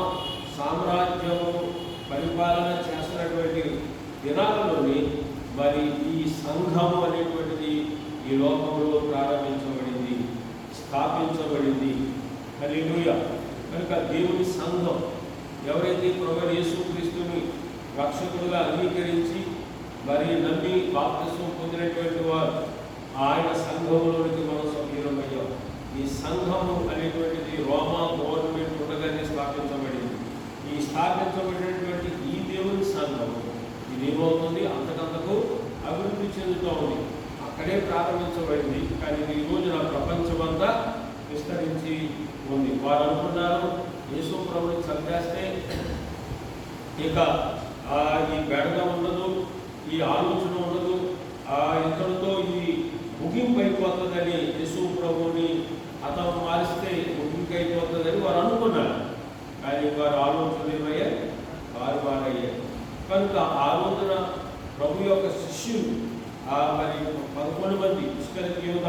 S1: సామ్రాజ్యము పరిపాలన చేస్తున్నటువంటి దినాలలోని మరి ఈ సంఘము అనేటువంటిది ఈ లోకంలో ప్రారంభించబడింది, స్థాపించబడింది. హల్లెలూయా. కనుక దేవుని సంఘం ఎవరైతే ప్రభువైన యేసుక్రీస్తుని రక్షకుడుగా అంగీకరించి మరి నమ్మి బాప్తిస్మం పొందినటువంటి వారు ఆయన సంఘంలోనికి మనం సభ్యులమయ్యాం. ఈ సంఘము అనేటువంటిది రోమా గవర్నమెంట్ ఉండగానే స్థాపించబడింది. ఈ స్థాపించబడినటువంటి ఈ దేవుని సంఘము ఇది ఏమవుతుంది, అంతకంతకు అభివృద్ధి చెందుతూ ఉంది. అక్కడే ప్రారంభించబడింది, కానీ ఈ రోజున ప్రపంచమంతా విస్తరించి ఉంది. వారు అనుకున్నారు యేసు ప్రభువుని చంపేస్తే ఇక ఈ బెడద ఉండదు, ఈ ఆలోచన ఉండదు, ఇతరులతో ఈ ముగింపు అయిపోతుందని, యేసు ప్రభువుని అతను మారిస్తే ముగింపు అయిపోతుందని వారు అనుకున్నారు. కానీ వారు ఆలోచన ఏమయ్యాయి, వారయ్యాయి. కనుక ఆ రోజున ప్రభు యొక్క శిష్యులు మరి 11 మంది ఇస్కరియోత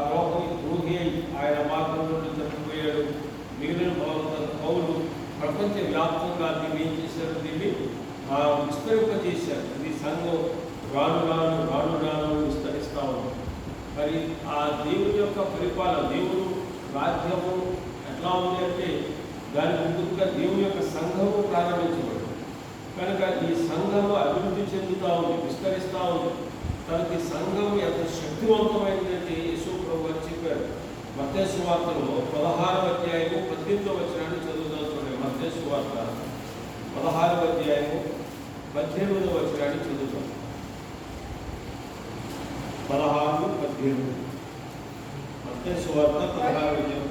S1: ద్రోహి అయి ఆయన మార్గం నుండి తప్పిపోయాడు. మిగిలిన పౌలు ప్రపంచ వ్యాప్తంగా దీన్ని ఏం చేశారు, దీన్ని విస్తరింపజేశారు. ఇది సంఘం రాను రాను రాను రాను విస్తరిస్తూ ఉంది. మరి ఆ దేవుని యొక్క పరిపాలన, దేవుడు రాజ్యము ఎట్లా ఉంది అంటే దానికి ముందుగా దేవుని యొక్క సంఘము ప్రారంభించబడింది. కనుక ఈ సంఘము అభివృద్ధి చెందుతూ ఉంది, విస్తరిస్తూ ఉంది. కనుక ఈ సంఘం ఎంత శక్తివంతమైందంటే యేసు ప్రభువు చెప్పారు. మత్తయి సువార్తలో 16వ అధ్యాయము 18వ వచనాన్ని చదువుతాం చూడండి. మత్తయి సువార్త 16వ అధ్యాయము 18వ వచనాన్ని చదువుతాం. 16-18 మత్తయి సువార్త 16వ.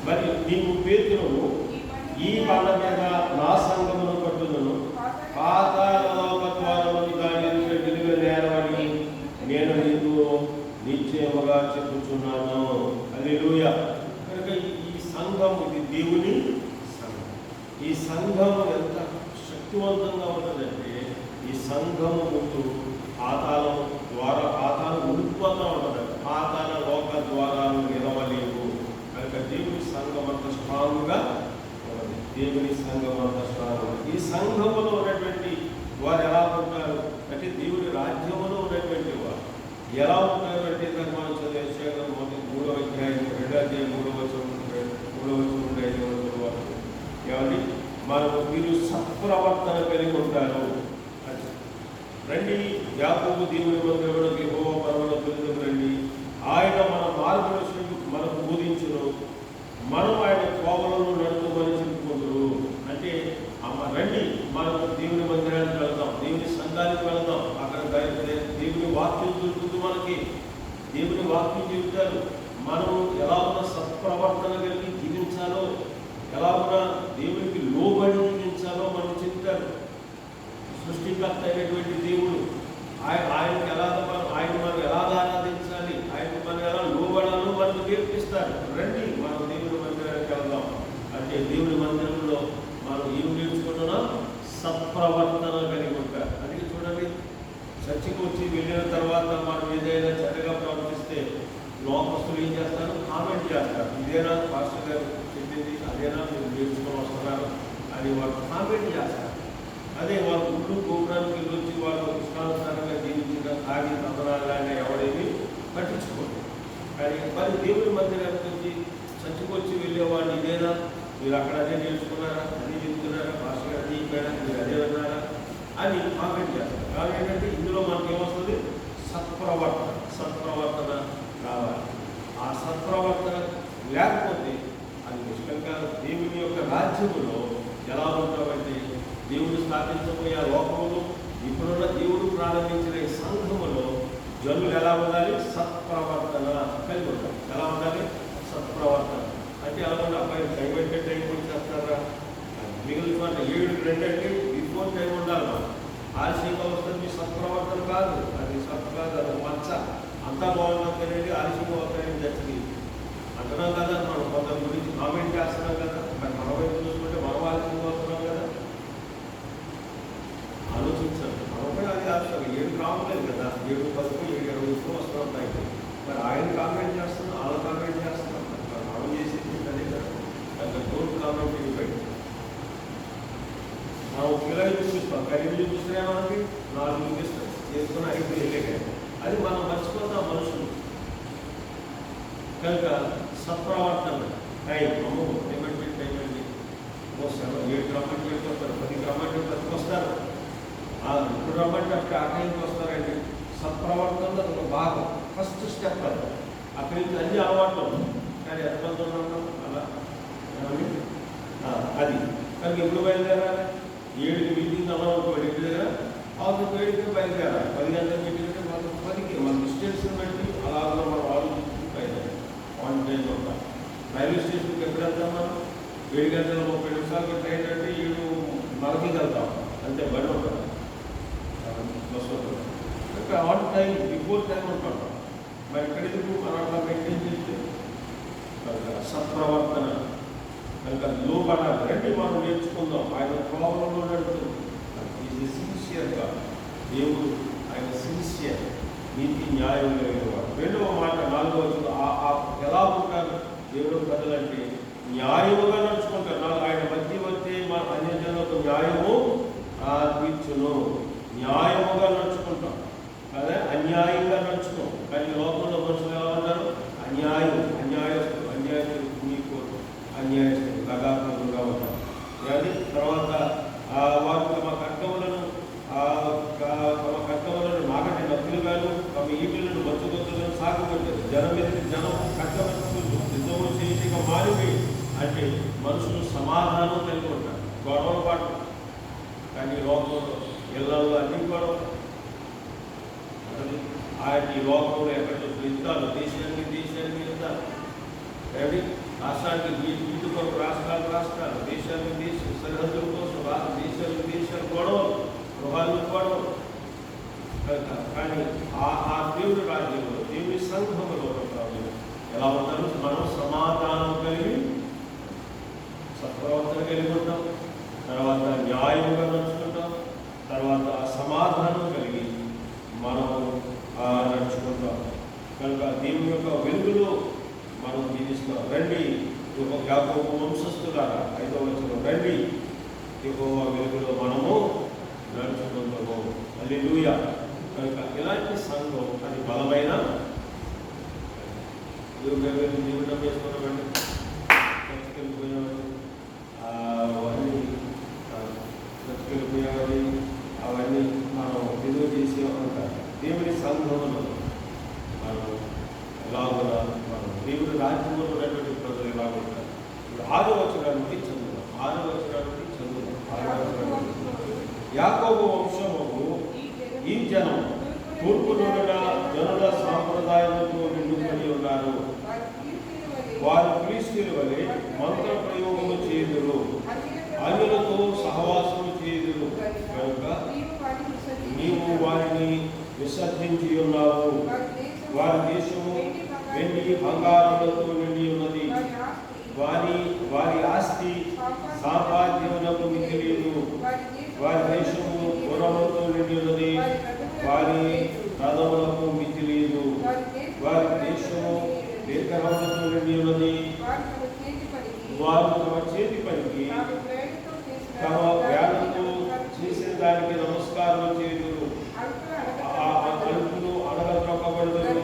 S1: మరి నీవు పేతురును, ఈ బండ మీద నా సంఘమును కట్టుదును, పాతాళలోక ద్వారములు దాని నిలువనేరవని నేను నీకు నిశ్చయముగా చెప్పుచున్నాను. హల్లెలూయా. కనుక ఈ సంఘం ఇది దేవుని సంఘం. ఈ సంఘం ఎంత శక్తివంతంగా ఉన్నదంటే ఈ సంఘము ముందు పాతాళం ఉడిపోతూ ఉంటుంది. పాతాళ లోక ద్వారాలు నిలవలేవు. కనుక దేవుని సంఘం అంత స్ట్రాంగ్గా ఉన్నది. దేవుని సంఘం అంత స్ట్రాంగ్. ఈ సంఘములో ఉన్నటువంటి వారు ఎలా ఉంటారు అంటే దేవుని రాజ్యములో ఉన్నటువంటి వారు ఎలా ఉంటారు అంటే మనం చదివే 3వ అధ్యాయం 2వ అధ్యాయం 3వ వచనం నుండి 5వ వచనం వరకు ఏమండి, మీరు సత్ప్రవర్తన కలిగి ఉంటారు. రండి, యాకోబు దేవుని మందిరములో యెహోవా పర్వతమునకు రండి. ఆయన మన మార్గదర్శకుడు మనకు బోధించును, మనం ఆయన కోవలను నడుపుమని చెప్పుకుంటారు. అంటే రండి, మనం దేవుని మందిరానికి వెళ్తాం, దేవుని సంఘానికి వెళ్తాం. అక్కడ దేవుని వాక్యం దొరుకుతుంది. మనకి దేవుని వాక్యం చెబుతారు. మనం ఎలా ఉన్న సత్ప్రవర్తన కలిగి జీవించాలో, ఎలా ఉన్న దేవునికి లోబడి జీవించాలో మనం చెప్తారు. సృష్టికర్త అయినటువంటి దేవుడు ఆయనకి ఆయన మనం ఎలా ఆరాధించాలి, ఆయనకు మనం ఎలా లోబడాలో మనకు నేర్పిస్తారు. రండి, మనం దేవుని మందిరానికి వెళ్దాం. అంటే దేవుని మందిరంలో మనం ఏం నేర్చుకుంటున్నాం, అని వాళ్ళు కామెంట్ చేస్తారు. అదే వాళ్ళు గుళ్ళు గోపురానికి వచ్చి వాళ్ళు ఇష్టానుసారంగా జీవించడం తాగి తందనాలుగా ఎవడేమి పట్టించుకోండి. కానీ మరి దేవుడి మందిరానికి వచ్చి చచ్చికొచ్చి వెళ్ళేవాడిని ఇదేనా, మీరు అక్కడ అదే నేర్చుకున్నారా, అదే చెప్తున్నారా, భాషగా అది చెప్పారా, మీరు అదే విన్నారా అని కామెంట్ చేస్తారు. కానీ ఏంటంటే ఇందులో మనకి ఏమొస్తుంది, సత్ప్రవర్తన కావాలి. ఆ సత్ప్రవర్తన లేకపోతే అది నిష్కంగా దేవుని యొక్క రాజ్యములో ఎలా ఉంటామంటే, దేవుడు స్థాపించబోయే లోకములు ఇప్పుడున్న దేవుడు ప్రారంభించిన ఈ సంఘములో జనులు ఎలా ఉండాలి, సత్ప్రవర్తన కలిగి ఉండాలి. ఎలా ఉండాలి, సత్ప్రవర్తన అంటే ఎలా ఉండాలి. అబ్బాయి టైం అంటే టైం కూడా చేస్తారా, మిగిలిన 7:02 అంటే బిఫోర్ టైం ఉండాలి. మనం ఆలస్యంగా వస్తుంది మీ సత్ప్రవర్తన కాదు, అది సత్ కాదు, అది మచ్చ. అంతా బాగుంటుంది ఆలస్యంగా వస్తాయని జరిగింది అంటున్నాం కదా. మనం కొందరి గురించి కామెంట్ చేస్తున్నాం కదా, మరి మన వైపు చూసుకుంటే మనం ఆలస్యంగా వస్తున్నాం కదా. ఆలోచించాలి. మనం కూడా అది ఆలోచన 7 రావట్లేదు కదా, 7:10, 7:20 వస్తూ ఉంటాయి. మరి ఆయన కామెంట్ చేస్తున్నాం, వాళ్ళ కామెంట్ చేస్తున్నాం, మనం చేసేది అదే కదా. డోంట్ కామెంట్ ఇవ్వండి. మనం పిల్లలు చూపిస్తాం, కరీలు చూపిస్తే మనకి 4 చూపిస్తాం, చేసుకుని 5 వెళ్ళే. అది మనం మర్చిపోతాం మనుషులు. కనుక సత్ప్రవర్తన టైం ఏమంటే టైం అండి, 7 రమ్మంటే వెళ్ళిపోతారు, 10 రమ్మంటే 10కి వస్తారు. ఇప్పుడు రమ్మంటే అక్కడ ఆ టైంకి వస్తారండి. సత్ప్రవర్తన ఒక భాగం, ఫస్ట్ స్టెప్. అది అక్కడి నుంచి అన్ని అలవాట్లు ఉంటాయి. కానీ ఎంతమంది ఉన్నాం అలా అది. కనుక ఎప్పుడు బయలుదేరాలి, 7కి మీటింగ్ అన్నాం, 7 దగ్గర అవతల 7కి బయలుదేరాలి. 10 గంటల మీటింగ్ అంటే మనం 10కి మన డిస్టెన్స్ని బట్టి అలా మనం ఆలోచించి బయలుదేరాలి. ఆన్ టైం ఉంటాం. రైల్వే స్టేషన్కి ఎప్పుడు వెళ్తాం మనం, 7:30 ట్రైన్ అంటే 7:40కి వెళ్తాం, అంతే బండి ఉంటాం, బస్సు ఉంటుంది. ఇంకా ఆన్ టైం బిఫోర్ టైం ఉంటాం. మరి ఎక్కడికి మనం అట్లా మెయింటైన్ చేస్తే సత్ప్రవర్తన కనుక లోపడాలి. రండి మనం నేర్చుకుందాం. ఆయన కోపంలో నడుతుంది. ఇది సిన్సియర్గా దేవుడు, ఆయన సిన్సియర్, నీతి న్యాయం కలిగినవాడు. 2వ మాట 4వ వచనం ఎలా ఉంటారు దేవుడు ప్రజలంటే న్యాయముగా నడుచుకుంటారు. ఆయన మధ్య వచ్చే మా అన్యజనులకు న్యాయము తీర్చును. న్యాయముగా నడుచుకుంటాం అదే, అన్యాయంగా నడుచుకోం. కానీ లోకంలో మనుషులు ఎలా ఉన్నారు, అన్యాయస్తులు, మీకు అన్యాయస్తులు, గగాత్మకులుగా ఉంటారు. కానీ తర్వాత వారు తమ కర్తవులను నాగటి నక్కులుగాను, తమ ఈటులను మచ్చుకొచ్చులను సాగుకుంటారు. జనం కట్టబెట్టుకుంటూ యుద్ధము చేసిగా మారిపోయి అంటే మనుషులు సమాధానం కలిగి ఉంటారు, గొడవలు పాటు. కానీ లోకంలో ఇళ్లలో అన్ని గొడవలు. ఆయన ఈ లోకంలో ఎక్కడో యుద్ధాలు, దేశానికి యుద్ధాలు. ఏమిటి, రాష్ట్రానికి వీటి కొరకు రాష్ట్రాలు, దేశానికి సరిహద్దుల కోసం దేశాలు గొడవలు, గృహాలు గొడవలు. కానీ ఆ దేవుడి రాజ్యంలో, దేవుడి సంఘంలో ఎలా ఉంటారు, మనం సమాధానం కలిగి సత్ప్రవర్తన కలిగి ఉంటాం. తర్వాత న్యాయంగా నడుచుకుంటాం. తర్వాత సమాధానం కలిగి మనము నడుచుకుంటాం. కనుక దేవుని యొక్క వెలుగులో మనం జీవిస్తాం. రండి యాకోబు వంశస్థులారా, 5వ వచనం, రండి యెహోవా వెలుగులో మనము నడుచుకుంటాము. హల్లెలూయా. కనుక ఇలాంటి సంఘం అది బలమైన దేవుడు వేసుకున్నామండి. చచ్చిపోయేవాడి అవన్నీ మనం విలువ చేసేవారు. దేవుడి సంఘంలో మనం ఎలాగున్నా మనం దేవుడి రాజ్యంలో ఉన్నటువంటి ప్రజలు ఎలాగుంటారు. ఇప్పుడు 6వ వచనానికి చదువుదాం. యాకోబు వంశముకు ఈ జనం తూర్పు జనుల సాంప్రదాయంతో నిండుకొని ఉన్నారు. వారు ఫిలిష్తీయుల వలె మంత్ర ప్రయోగము చేయుదురు, అన్యులతో సహవాసము చేయుదురు. కనుక నీవు వారిని విసర్జించి ఉన్నావు. వారి దేశము వెండి బంగారములతో నిండి ఉన్నది. వారి ఆస్తి సాంపాద్యమునకు మితి లేదు. వారి దేశము గుర్రములతో నిండి ఉన్నది. వారి రథములకు మితి లేదు. వారి దేశము దీర్ఘరములతో నిండి ఉన్నది. వారు తమ చేతి పనికి తమ వేళతో చేసిన దానికి నమస్కారం చేయుదురు. అలుపును అడగద్రొక్కబడుదురు,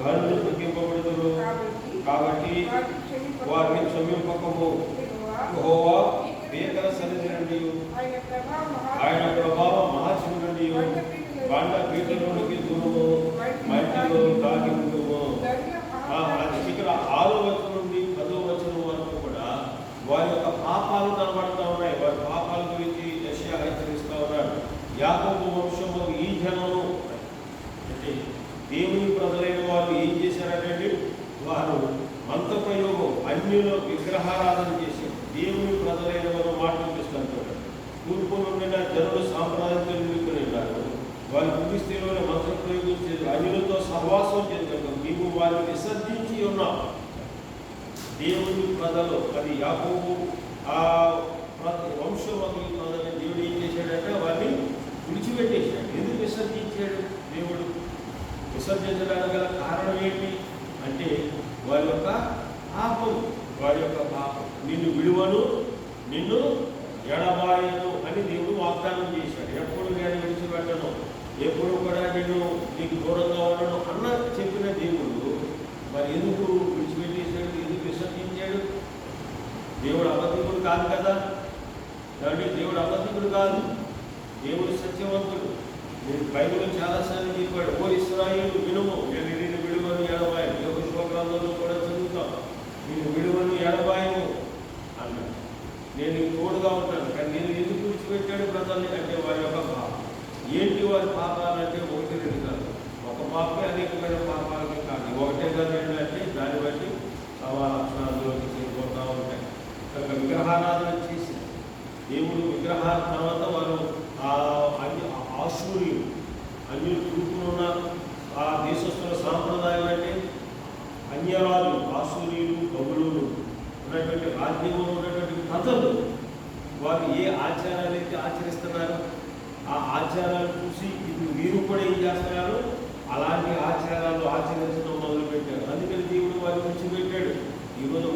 S1: గనులు తగ్గింపబడుదురు. కాబట్టి వారిని క్షమింపకము. యెహోవా భీకర సన్నిధి నుండి, ఆయన ప్రభావం మహాశివు నుండి బండ పీటలోనికి దూరము, మట్టిలో దాగి ఉండుము. ఇక్కడ 6వ వచనం నుండి 10వ వచనం వరకు కూడా వారి యొక్క పాపాలు కనబడుతూ ఉన్నాయి. వారి పాపాల గురించి యెషయా హెచ్చరిస్తూ ఉన్నాడు. యాకోబు వంశము ఈ జనము అంటే దేవుని ప్రజలైన వారు ఏం చేశారంటే వారు మంత్రప్రయోగం, అన్యులు విగ్రహారాధన చేశారు. దేవుని ప్రజలైన వారు మాటలు తీసుకుంటారు. తూర్పు నుండి జనులు సాంప్రదాయం తెలుగుకున్నారు. వారి భూమిస్థితిలోనే మంత్రప్రయోగం చేసి అన్యులతో సహవాసం చేశారు. నీవు వారిని విసర్జించి ఉన్నావు. దేవుని ప్రజలు అది యాకోబు ఆ వంశవతుల ప్రజలను దేవుడు ఏం చేశాడంటే వారిని విడిచిపెట్టేశాడు. ఎందుకు విసర్జించాడు దేవుడు? విసర్జించడానికి గల కారణం ఏంటి అంటే వారి యొక్క పాపం. వారి యొక్క పాపం. నిన్ను విడువను, నిన్ను ఎడబాయను అని దేవుడు వాగ్దానం చేశాడు. ఎప్పుడు నేను విడిచిపెట్టను, ఎప్పుడు కూడా నేను నీకు దూరంగా ఉండను అన్న చెప్పిన దేవుడు మరి ఎందుకు విడిచిపెట్టేశాడు? ఎందుకు విసర్జించాడు? దేవుడు అబద్ధికుడు కాదు కదా. కాబట్టి దేవుడు అబద్ధికుడు కాదు, దేవుడు సత్యవంతుడు. నేను బైబిల్లో చాలాసార్లు చెప్పాడు, ఓ ఇశ్రాయేలు వినుము, నేను నిన్ను విడువను ఎడబాయను. యెహోషువ గ్రంథంలో కూడా చదువుతాం, నేను విడువను ఎడబాయను అన్నాడు. నేను తోడుగా ఉంటాను. కానీ నేను ఎందుకు విడిచిపెట్టాడు ప్రజల్ని అంటే వారి యొక్క పాపం. ఏంటి వారి పాపాలంటే 1, 2 కాదు. ఒక పాపమే అనేకమైన పాపాలకి కాదు. ఒకటే కాదు ఏంటంటే దాన్ని బట్టి సవా లక్షణాల్లోకి చేరిపోతూ ఉంటాయి. కనుక విగ్రహారాధన చేసి దేవుడు విగ్రహాల తర్వాత వారు ఆశూర్యులు అన్యులు తూర్పునున్న ఆ దేశస్తుల సాంప్రదాయం అంటే అన్యరాజు ఆశూర్యులు బబులులు ఉన్నటువంటి రాజ్యంలో ఉన్నటువంటి ప్రజలు వారు ఏ ఆచారాలు అయితే ఆచరిస్తున్నారు ఆ ఆచారాలు చూసి ఇప్పుడు వీరు కూడా ఏం చేస్తున్నారు, అలాంటి ఆచారాలు ఆచరించడం మొదలుపెట్టారు. అందుకని దేవుడు వారిని విడిచిపెట్టాడు. ఈరోజు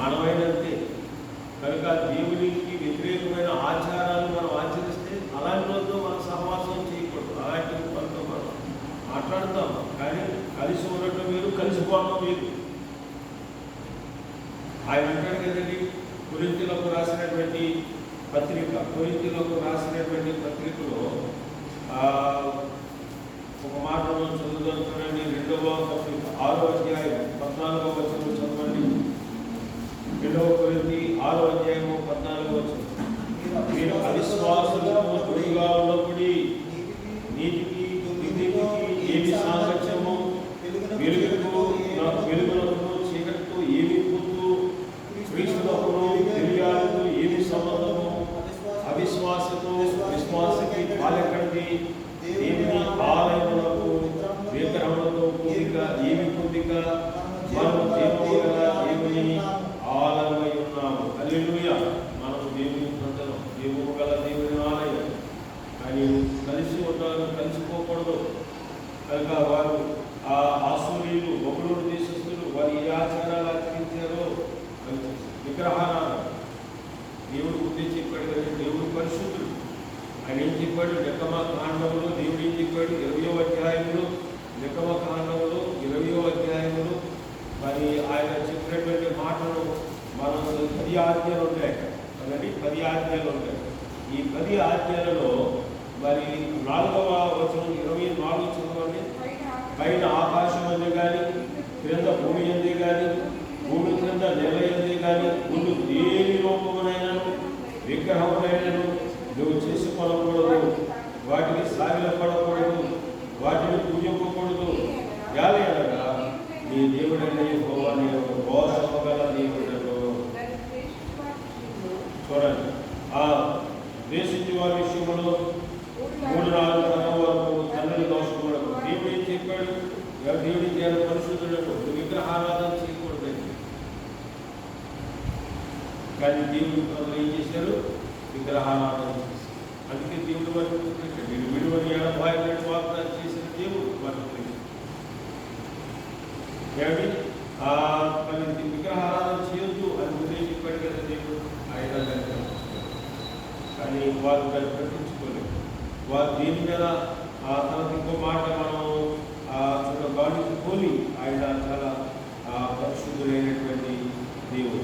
S1: మనమైనంతే కనుక దేవునికి వ్యతిరేకమైన ఆచారాలు మనం ఆచరిస్తే అలాంటి రోజుల్లో మనం సహవాసం చేయకూడదు. అలాంటి వాళ్ళతో మనం మాట్లాడతాం, కానీ కలిసి ఉండటం వేరు, కలిసిపోవడం వేరు. ఆయన అంటాడు కదండి, కొరింథీయులకు రాసినటువంటి పత్రికలో ఒక మాట చదువుతుందండి. 2వ పత్రిక 6వ అధ్యాయం 14వ వచనం చదవండి. 2వ కొరింథీ 6వ అధ్యాయము 14వ వచనం. మీరు అవిశ్వాసులకు తోడుగా ఉన్నప్పుడు నీతికి ఏమి సాంగత్యము, వెలుగునకు చీకటితో ఏమి పొత్తు, క్రీస్తునకును తెలియాలకు ఏమి సంబంధము, అవిశ్వాసతో విశ్వాసకి పాలెక్కడిది, దేవుని ఆలయములకు విగ్రహములతో కూడిక ఏమి పొందిక, మనము దేవుని గల దేవుని ఆలయమై ఉన్నాము. హల్లెలూయా. మనము దేవుని ప్రజలు, దేవుని గల దేవుని ఆలయం. కానీ కలిసి ఉంటారు, కలిసిపోకూడదు. కనుక వారు ఆ ఆశూరీయులు బబులోను దేశస్తులు వారు ఏ ఆచారాలు ఆచరించారో విగ్రహారాధన. దేవుడు ముందే చెప్పాడు కదా, దేవుడు పరిశుద్ధుడు. ఆయన ఏం చెప్పాడు నిర్గమకాండములో, దేవుడు ఏం చెప్పాడు 20వ అధ్యాయంలో, నిర్గమకాండములో 20వ అధ్యాయంలో మరి ఆయన చెప్పినటువంటి మాటలు మనం 10 ఆజ్ఞలు ఉంటాయి కదండి. 10 ఆజ్ఞలు ఉంటాయి. ఈ 10 ఆజ్ఞలలో మరి 4వ వచనం 24 చదవండి. పైన ఆకాశం అందే కానీ, క్రింద భూమి అందే కానీ, భూమి క్రింద నెల అందే కానీ ముందు దేని రూపమునైనను విగ్రహమునైనను నువ్వు చేసుకోకూడదు, వాటికి సాగిలపడకూడదు, వాటిని పూజింపకూడదు. అనగా నీ దేవుడైన యెహోవా నీవు మోసముగల దేవుడను. చూడండి, ఆ ద్వేషించే వారి విషయంలో 3-4 తరం వరకు తండ్రి దోషకూడదు. దేవుడు ఏం చెప్పాడు? దేవుడి జ్ఞాన పరిశుద్ధులకు విగ్రహారాధన చేయకూడదు. కానీ దేవుడి ప్రజలు ఏం చేశారు? విగ్రహారాధన చేశారు. అందుకే దేవుడు వారిని పెట్టాడు. నేను విడువని ఎడబాయని వాగ్దానం చేసిన దేవుడు వారిని ఏమిటి మరి విగ్రహారాధన చేయొద్దు అని ముందే చెప్పాడు కదా. అని వారు దాన్ని పట్టించుకోలేదు. వారు దీని మీద తనకు ఇంకో మాట మనం గాడికి పోలి ఆయన చాలా పరిశుద్ధులైనటువంటి దేవుడు.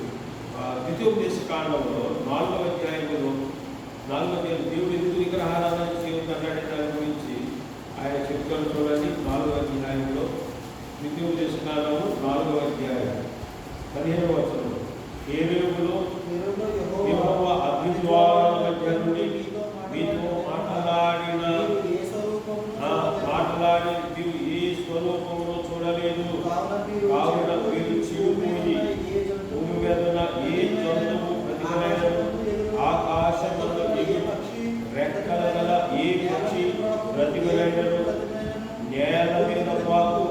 S1: ద్వితీయోపదేశ కాండంలో 4వ అధ్యాయంలో దేవుడు ఎందుకు విగ్రహారాధన చేయొద్దన్నాడే దాని గురించి ఆయన చెప్తాడు. చూడండి 4వ అధ్యాయంలో ద్వితీయోపదేశ కాండము 4వ అధ్యాయం 15వ వచనం. ఏరేపులో యెహోవా అగ్నిజ్వాలల మధ్య నుండి మీతో మాట్లాడి మీరు ఏ స్వరూపమును చూడలేదు, కావున మీరు చీలిపోయి భూమి మీద ఏ జంతువు ప్రతిఫలైనను, ఆకాశములో రెక్కల గల ఏ పక్షి ప్రతిఫలైనను, నేల మీద పాకు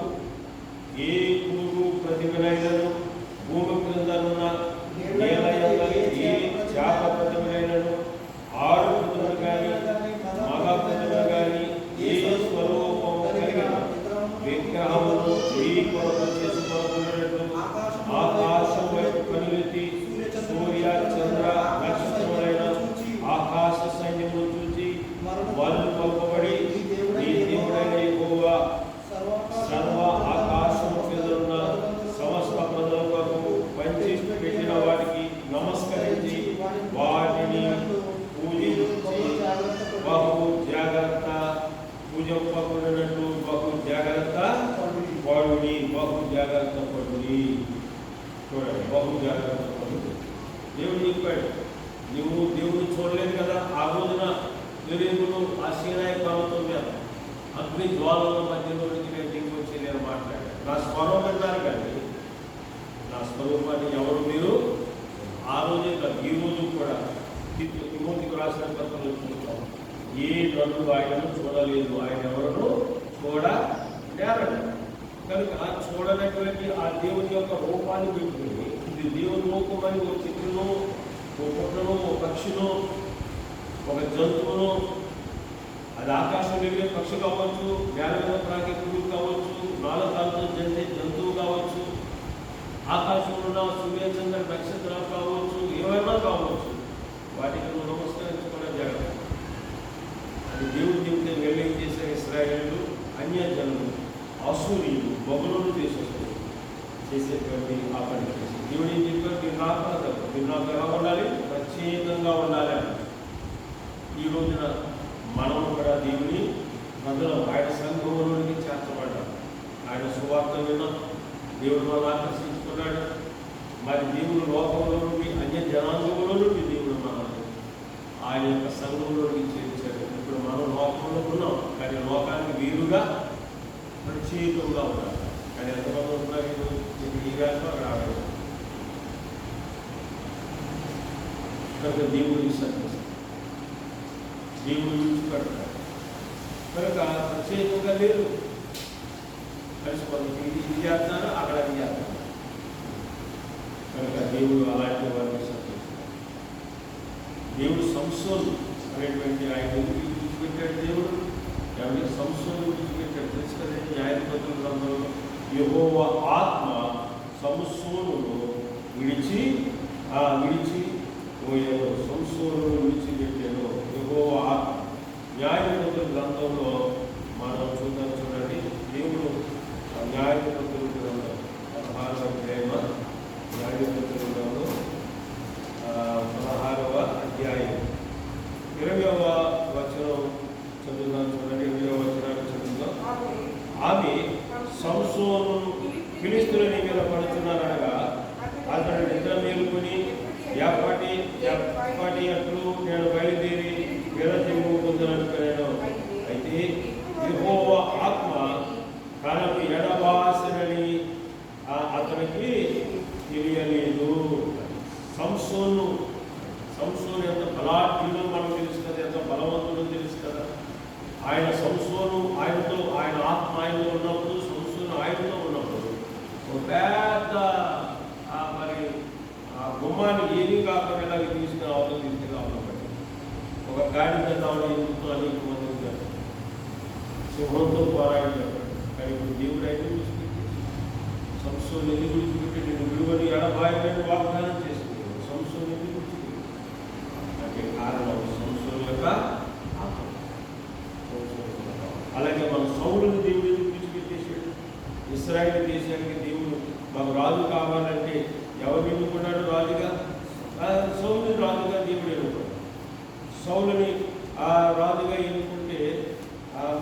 S1: ఏ పురుగు ప్రతిఫలైనను, భూమి క్రిందనున్న నేల యొక్క ఏ చేప ప్రతిఫలైనను, ఆడు ప్రతిఫలు కానీ మగ ప్రతిఫలు కానీ ఏ స్వరూపము కలిగిన విగ్రహమును ఈ కొరకు చేసుకొనుకున్నట్లు ఆకాశం వైపు కనులెత్తి సూర్య చంద్ర నక్షత్రములైన ఆకాశ సైన్యమును చూచి వాళ్ళు పంపబడి ఈ దేవుడైన యెహోవా సర్వ ఆకాశము మీద ఉన్న సమస్త ప్రజల కొరకు పంచి పెట్టిన వాటికి నమస్కరించి వాటిని పూజించి బహు జాగ్రత్త పూజింపబడినట్టు బహు జాగ్రత్త పడుడి. బహు జాగ్రత్త పడుడి. చూడండి, బహు జాగ్రత్త పడుడి. దేవుడు చెప్పాడు, నువ్వు దేవుడిని చూడలేదు కదా. ఆ రోజున ఎరేగులు ఆ సీనాయి పర్వతం మీద అగ్ని జ్వాలల మధ్యలోనికి నేను దిగి వచ్చి నేను మాట్లాడాను. నా స్వరం విన్నారు కానీ నా స్వరూపాన్ని ఎవరు మీరు ఆ రోజే కాదు ఈ రోజు కూడా తిమోతికి రాసిన పత్రంలో చూస్తాం. ఏ నన్ను ఆయనను చూడలేదు, ఆయన ఎవరు చూడలేరట. కనుక చూడనటువంటి ఆ దేవుని యొక్క రూపాన్ని పెట్టుకుని ఇది దేవుని రూపమని ఒక చెట్టును, ఒక పుట్టను, ఒక పక్షిను, ఒక జంతువును, అది ఆకాశం ఎగిరే పక్షి కావచ్చు, నేల మీద ప్రాకే పురుగు కావచ్చు, నాలుగు జంతువు కావచ్చు, ఆకాశంలో ఉన్న సూర్యచంద్ర నక్షత్రాలు కావచ్చు, ఏమైనా కావచ్చు, వాటికి నువ్వు నమస్కరించుకోవడం జాగ్రత్త. అది దేవుడు చెప్తే వెళ్ళి చేసే ఇశ్రాయేలు అన్యజనులు అసూరీయులు బబులోను దేశస్తులు చేసేటువంటి ఆ పని చేసి దేవుడు ఏం చెప్పారు, మీరు నాకు ఎలా ఉండాలి, ప్రత్యేకంగా ఉండాలి. ఈ రోజున మనం కూడా దేవుని ప్రజలు ఆయన సంఘంలోనికి చేర్చబడ్డాం. ఆయన సువార్త విన్నాం, దేవుడు మనం ఆకర్షించుకున్నాడు. మరి దేవుడు లోకంలో నుండి అన్య జనాంగంలో నుండి దేవుడు మనల్ని ఆయన యొక్క సంఘంలోకి చేర్చాడు. ఇప్పుడు మనం లోకంలో ఉన్నాం కానీ లోకానికి వీరుగా ప్రత్యేకంగా ఉన్నారు. కానీ ఎంతమంది ఉన్నారు ఈ వేళ రావడం కనుక దేవుడు విశ్వసిస్తాడు, దేవుడు విడిచిపెడతాడు. కనుక ప్రత్యేకంగా లేదు, కలిసిపోతుంది. ఇది చేస్తాను, అక్కడ అది చేస్తాను. కనుక దేవుడు అలాంటి వారిని విశ్వసిస్తాడు. దేవుడు సంసోను అనేటువంటి ఆయన ఎందుకు విడిచిపెట్టాడు? దేవుడు ఎవరికి సంసోను విడిచిపెట్టాడు తెలుసు కదండి. న్యాయాధిపతుల గ్రంథంలో యెహోవా ఆత్మ సంసోనును విడిచి సంసోనును విడిచిపెట్టాడు. యెహోవా ఆత్మ న్యాయాధిపతుల గ్రంథంలో మనం చూడండి. దేవుడు న్యాయాధిపతుల గ్రంథం 16వ అధ్యాయం, న్యాయాధిపతుల గ్రంథంలో 16వ అధ్యాయం 20వ వచనం చదువుదాం. చూడండి, 20వ వచనాన్ని చదువుదాం. ఆమె సంసోను ఫిలిష్తీయుల మీద పడుతున్నారనగా అతడు నిద్ర మేలుకొని ఎప్పటి అట్లు నేను బయలుదేరి వీరజీవు పొందనుకున్నాను. అయితే యెహోవా ఆత్మ తనకు ఎడబాసనని అతనికి తెలియలేదు. సంసోను ఎంత బలాఢ్యుడో మనకు తెలుసు కదా, ఎంత బలవంతుడో తెలుసు కదా. ఆయన సంసోను ఆయనతో, ఆయన ఆత్మ ఆయనలో ఉన్నప్పుడు, సంసోను ఆయనతో ఉన్నప్పుడు ఒక పెద్ద మరి గుమ్మాన్ని ఏమీ కాకుండా ఇలాగ తీసుకుని అవసరం ఒక గాడి మీద ఎందుకు అనేక మంది ఉంటారు, సింహంతో పోరాడి చెప్పాడు. కానీ ఇప్పుడు దేవుడు అయితే విడిచిపెట్టి సంసోను ఎందుకు విడిచిపెట్టి నేను విలువని ఎడబాయని వాగ్దానం చేసుకున్నాడు. సంసోను ఎందుకు విడిచిపెట్టి అంటే కారణం సంసోను యొక్క ఆత్మ. అలాగే మన సౌలుని దేవుడు ఎందుకు విడిచిపెట్టేశాడు? ఇశ్రాయేలు దేశానికి దేవుడు మాకు రాజు కావాలంటే ఎవరు ఎన్నుకున్నాడు రాజుగా? సౌలుని రాజుగా దేవుడు ఎన్నుకున్నాడు. సౌలుని రాజుగా ఎన్నుకుంటే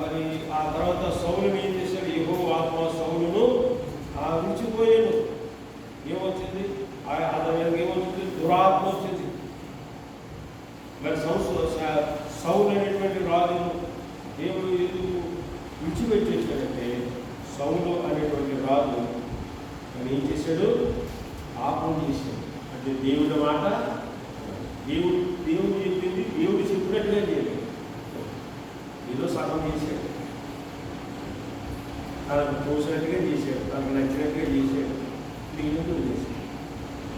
S1: మరి ఆ తర్వాత సౌలుని ఏం చేశాడు? యెహోవా ఆత్మ సౌలును విడిచిపోయాను. ఏమొచ్చింది? అతని మీదకి ఏమొచ్చింది? దురాత్మ వచ్చింది. మరి సౌలు అనేటువంటి రాజును దేవుడు ఎందుకు విడిచిపెట్టేశాడంటే, సౌలు అనేటువంటి రాజు అని ఏం చేశాడు? పాపం చేశాడు. అంటే దేవుడి మాట దేవుడు చెప్పింది దేవుడు చెప్పినట్టుగా చేయలేదు. ఏదో సగం చేశాడు, తనకు తోసినట్టుగా చేశాడు, తనకు నచ్చినట్టుగా చేశాడు, మిగిలినట్టు చేశాడు.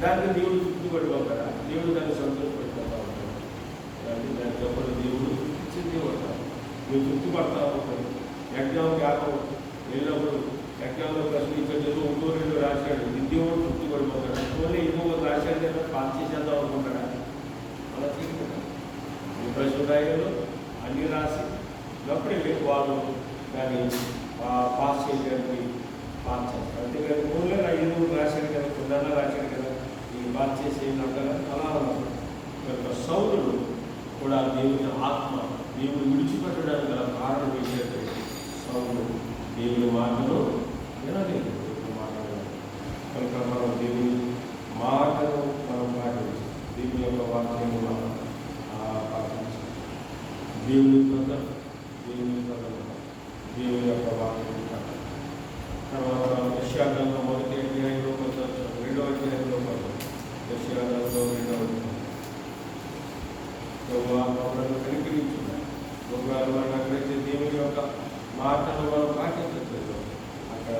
S1: దానికి దేవుడు తృప్తి పడిపోతాడా? దేవుడు దాన్ని సంతోషపడిపోతా ఉంటాడు. దానికి చెప్పడం దేవుడు ఇచ్చింది ఉంటాడు. నువ్వు తృప్తి పడతా ఉంటాడు. ఎగ్జామ్ జ్ఞాపకం వెళ్ళినప్పుడు ఎగ్జామ్లో ప్రశ్న ఇచ్చేది 1-2 రాశాడు, దేవుడు తృప్తి పడిపోతాడు. ఓన్లీ 2 రాశాడు కదా పాస్ చేసేద్దాం అనుకుంటాడా? అలా చేయకుండా ఈ ప్రశ్న రాయడంలో అన్నీ రాసి అప్పుడే వాళ్ళు దాన్ని పాస్ చేయడానికి పాస్ చేస్తారు. అంతేకాదు ఓన్లీ 5 రాశాడు కదా, 2 రాశాడు కదా, ఈ పాస్ చేసేది అంటారా? అలా ఉన్నారు. సౌలు కూడా దేవుని ఆత్మ దేవుడు విడిచిపెట్టడానికి గల కారణం ఏంటంటే, సౌలు దేవుని మాటను వినలేదు. కనుక మనం దేవుని మాటను మనం పాటించాలి. దేవుని యొక్క వాక్యాన్ని మనం పాటించాలి. దేవుని దేవుని యొక్క వాక్యం. తర్వాత యెషయా గ్రంథం 1వ అధ్యాయంలో 2వ అధ్యాయంలో యెషయా గ్రంథం 2వ అధ్యాయం కనికరించున్నాయి. రోగాలు మనం ఎక్కడైతే దేవుని యొక్క మాటను మనం పాటించట్లేదు అక్కడ